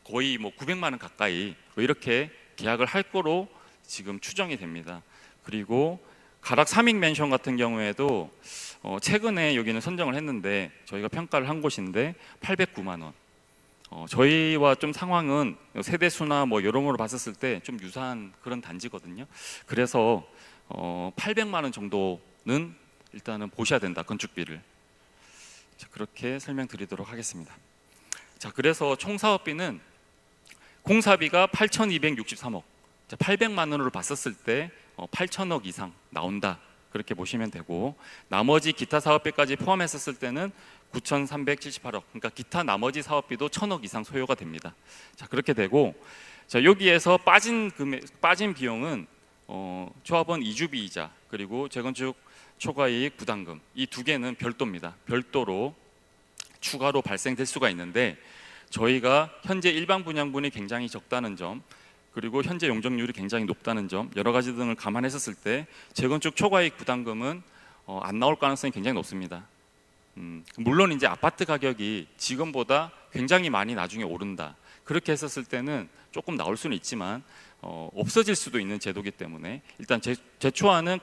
거의 뭐 900만 원 가까이 뭐 이렇게 계약을 할 거로 지금 추정이 됩니다. 그리고 가락 삼익 맨션 같은 경우에도 최근에 여기는 선정을 했는데 저희가 평가를 한 곳인데 809만 원. 저희와 좀 상황은 세대수나 뭐 여러모로 봤었을 때 좀 유사한 그런 단지거든요. 그래서 800만 원 정도는 일단은 보셔야 된다, 건축비를. 자, 그렇게 설명드리도록 하겠습니다. 자, 그래서 총 사업비는 공사비가 8,263억. 800만 원으로 봤었을 때 8천억 이상 나온다. 그렇게 보시면 되고, 나머지 기타 사업비까지 포함했었을 때는 9,378억. 그러니까 기타 나머지 사업비도 1,000억 이상 소요가 됩니다. 자, 그렇게 되고, 자, 여기에서 빠진 비용은 조합원 이주비 이자 그리고 재건축 초과이익 부담금, 이 두 개는 별도입니다. 별도로 추가로 발생될 수가 있는데, 저희가 현재 일반 분양분이 굉장히 적다는 점, 그리고 현재 용적률이 굉장히 높다는 점, 여러 가지 등을 감안했었을 때 재건축 초과이익 부담금은 안 나올 가능성이 굉장히 높습니다. 물론 이제 아파트 가격이 지금보다 굉장히 많이 나중에 오른다, 그렇게 했었을 때는 조금 나올 수는 있지만 없어질 수도 있는 제도이기 때문에 일단 제초안은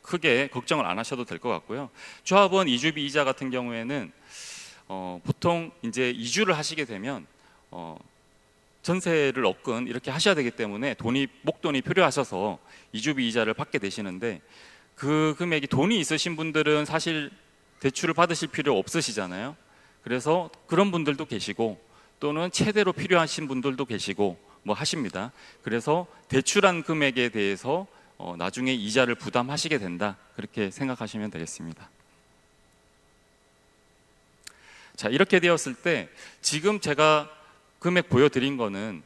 크게 걱정을 안 하셔도 될 것 같고요. 조합원 이주비 이자 같은 경우에는 보통 이제 이주를 하시게 되면 전세를 얻건 이렇게 하셔야 되기 때문에 목돈이 필요하셔서 이주비 이자를 받게 되시는데, 그 금액이 돈이 있으신 분들은 사실 대출을 받으실 필요 없으시잖아요. 그래서 그런 분들도 계시고, 또는 최대로 필요하신 분들도 계시고 뭐 하십니다. 그래서 대출한 금액에 대해서 나중에 이자를 부담하시게 된다, 그렇게 생각하시면 되겠습니다. 자, 이렇게 되었을 때 지금 제가 금액 보여드린 거는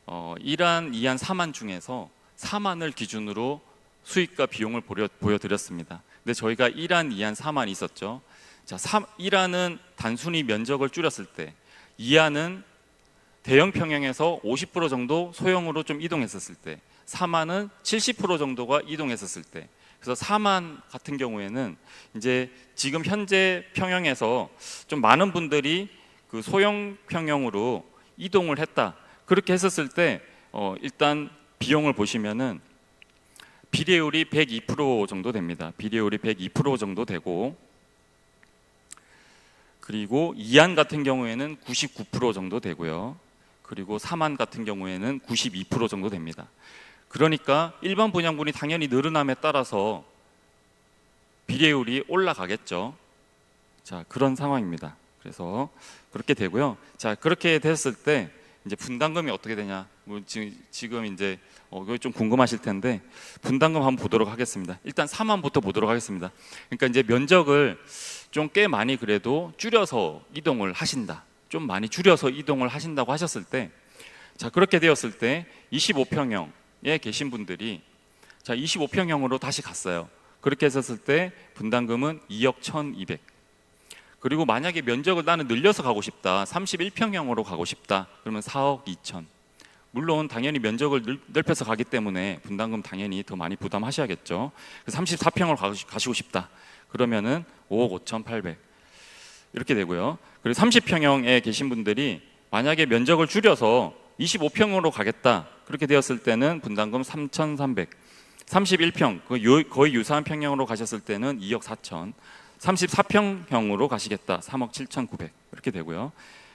1안, 2안, 3안 중에서 3안을 기준으로 수익과 비용을 보여드렸습니다. 근데 저희가 1안, 2안, 3안 있었죠. 자, 1안은 단순히 면적을 줄였을 때, 2안은 대형 평형에서 50% 정도 소형으로 좀 이동했었을 때, 3안은 70% 정도가 이동했었을 때. 그래서 3안 같은 경우에는 이제 지금 현재 평형에서 좀 많은 분들이 그 소형 평형으로 이동을 했다, 그렇게 했었을 때 일단 비용을 보시면은 비례율이 102% 정도 됩니다. 비례율이 102% 정도 되고, 그리고 2안 같은 경우에는 99% 정도 되고요. 그리고 3안 같은 경우에는 92% 정도 됩니다. 그러니까 일반 분양분이 당연히 늘어남에 따라서 비례율이 올라가겠죠. 자, 그런 상황입니다. 그래서 그렇게 되고요. 자, 그렇게 됐을 때 이제 분담금이 어떻게 되냐? 뭐 지금 이제 그거 좀 궁금하실 텐데 분담금 한번 보도록 하겠습니다. 일단 3안부터 보도록 하겠습니다. 그러니까 이제 면적을 좀 꽤 많이 그래도 줄여서 이동을 하신다, 좀 많이 줄여서 이동을 하신다고 하셨을 때, 자, 그렇게 되었을 때 25평형에 계신 분들이 자 25평형으로 다시 갔어요. 그렇게 했었을 때 분담금은 2억 1,200. 그리고 만약에 면적을 나는 늘려서 가고 싶다, 31평형으로 가고 싶다, 그러면 4억 2천. 물론 당연히 면적을 넓혀서 가기 때문에 분담금 당연히 더 많이 부담하셔야겠죠. 34평으로 가시고 싶다, 그러면은 5억 5,800 이렇게 되고요. 그리고 30평형에 계신 분들이 만약에 면적을 줄여서 25평으로 가겠다, 그렇게 되었을 때는 분담금 3,300. 31평 거의 유사한 평형으로 가셨을 때는 2억 4천. 34평형으로 가시겠다, 3억 7,900 이렇게 되고요.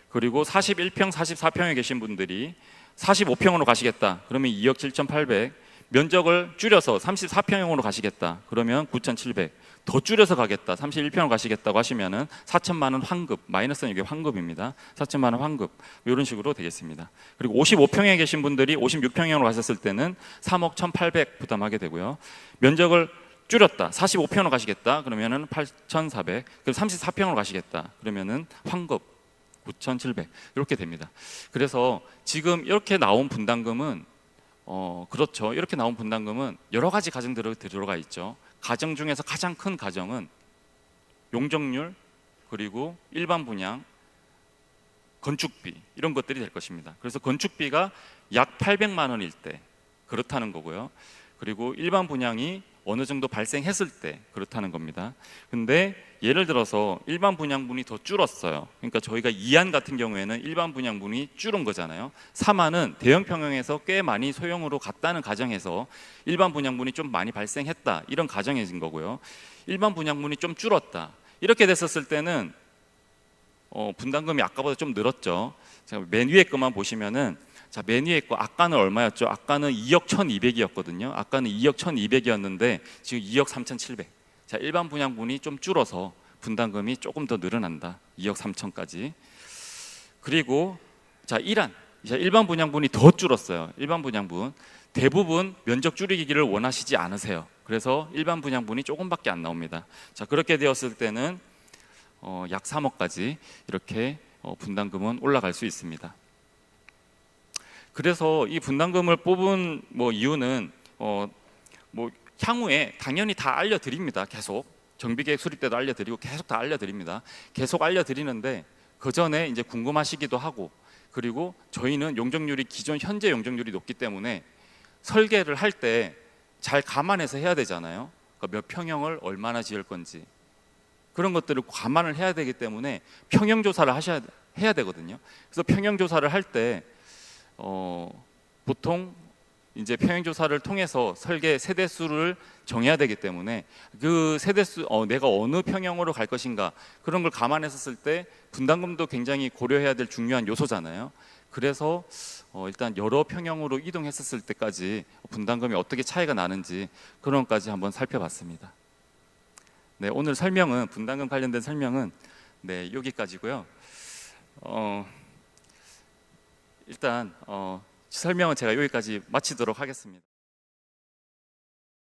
그리고 41평, 44평에 계신 분들이 45평으로 가시겠다, 그러면 2억 7,800. 면적을 줄여서 34평형으로 가시겠다, 그러면 9,700. 더 줄여서 가겠다, 31평으로 가시겠다고 하시면은 4천만 원 환급, 마이너스는 이게 환급입니다. 4천만 원 환급, 이런 식으로 되겠습니다. 그리고 55평에 계신 분들이 56평형으로 가셨을 때는 3억 1,800 부담하게 되고요. 면적을 줄였다, 45평으로 가시겠다, 그러면은 8,400. 그리고 34평으로 가시겠다, 그러면은 환급 9,700 이렇게 됩니다. 그래서 지금 이렇게 나온 분담금은 그렇죠. 이렇게 나온 분담금은 여러 가지 가정들이 들어가 있죠. 가정 중에서 가장 큰 가정은 용적률, 그리고 일반 분양, 건축비, 이런 것들이 될 것입니다. 그래서 건축비가 약 800만 원일 때 그렇다는 거고요. 그리고 일반 분양이 어느 정도 발생했을 때 그렇다는 겁니다. 근데 예를 들어서 일반 분양분이 더 줄었어요. 그러니까 저희가 2안 같은 경우에는 일반 분양분이 줄은 거잖아요. 3안은 대형 평형에서 꽤 많이 소형으로 갔다는 가정에서 일반 분양분이 좀 많이 발생했다, 이런 가정인 거고요. 일반 분양분이 좀 줄었다, 이렇게 됐었을 때는 분담금이 아까보다 좀 늘었죠. 자, 맨 위에 것만 보시면은, 자, 맨 위에 거 아까는 얼마였죠? 아까는 2억 1,200이었거든요. 아까는 2억 1,200이었는데 지금 2억 3,700. 자, 일반 분양분이 좀 줄어서 분담금이 조금 더 늘어난다. 2억 3천까지. 그리고 자, 일반 분양분이 더 줄었어요. 일반 분양분 대부분 면적 줄이기를 원하시지 않으세요. 그래서 일반 분양분이 조금밖에 안 나옵니다. 자, 그렇게 되었을 때는 약 3억까지 이렇게 분담금은 올라갈 수 있습니다. 그래서 이 분담금을 뽑은 이유는 향후에 당연히 다 알려드립니다. 계속 정비계획 수립 때도 알려드리고 계속 다 알려드립니다. 계속 알려드리는데 그 전에 이제 궁금하시기도 하고, 그리고 저희는 용적률이 현재 용적률이 높기 때문에 설계를 할 때 잘 감안해서 해야 되잖아요. 그러니까 몇 평형을 얼마나 지을 건지 그런 것들을 감안을 해야 되기 때문에 평형 조사를 해야 되거든요. 그래서 평형 조사를 할 때 보통 이제 평형 조사를 통해서 설계 세대수를 정해야 되기 때문에 그 세대수 내가 어느 평형으로 갈 것인가 그런 걸 감안했었을 때 분담금도 굉장히 고려해야 될 중요한 요소잖아요. 그래서 일단 여러 평형으로 이동했었을 때까지 분담금이 어떻게 차이가 나는지 그런 것까지 한번 살펴봤습니다. 네, 오늘 분담금 관련된 설명은 네, 여기까지고요. 일단 설명은 제가 여기까지 마치도록 하겠습니다.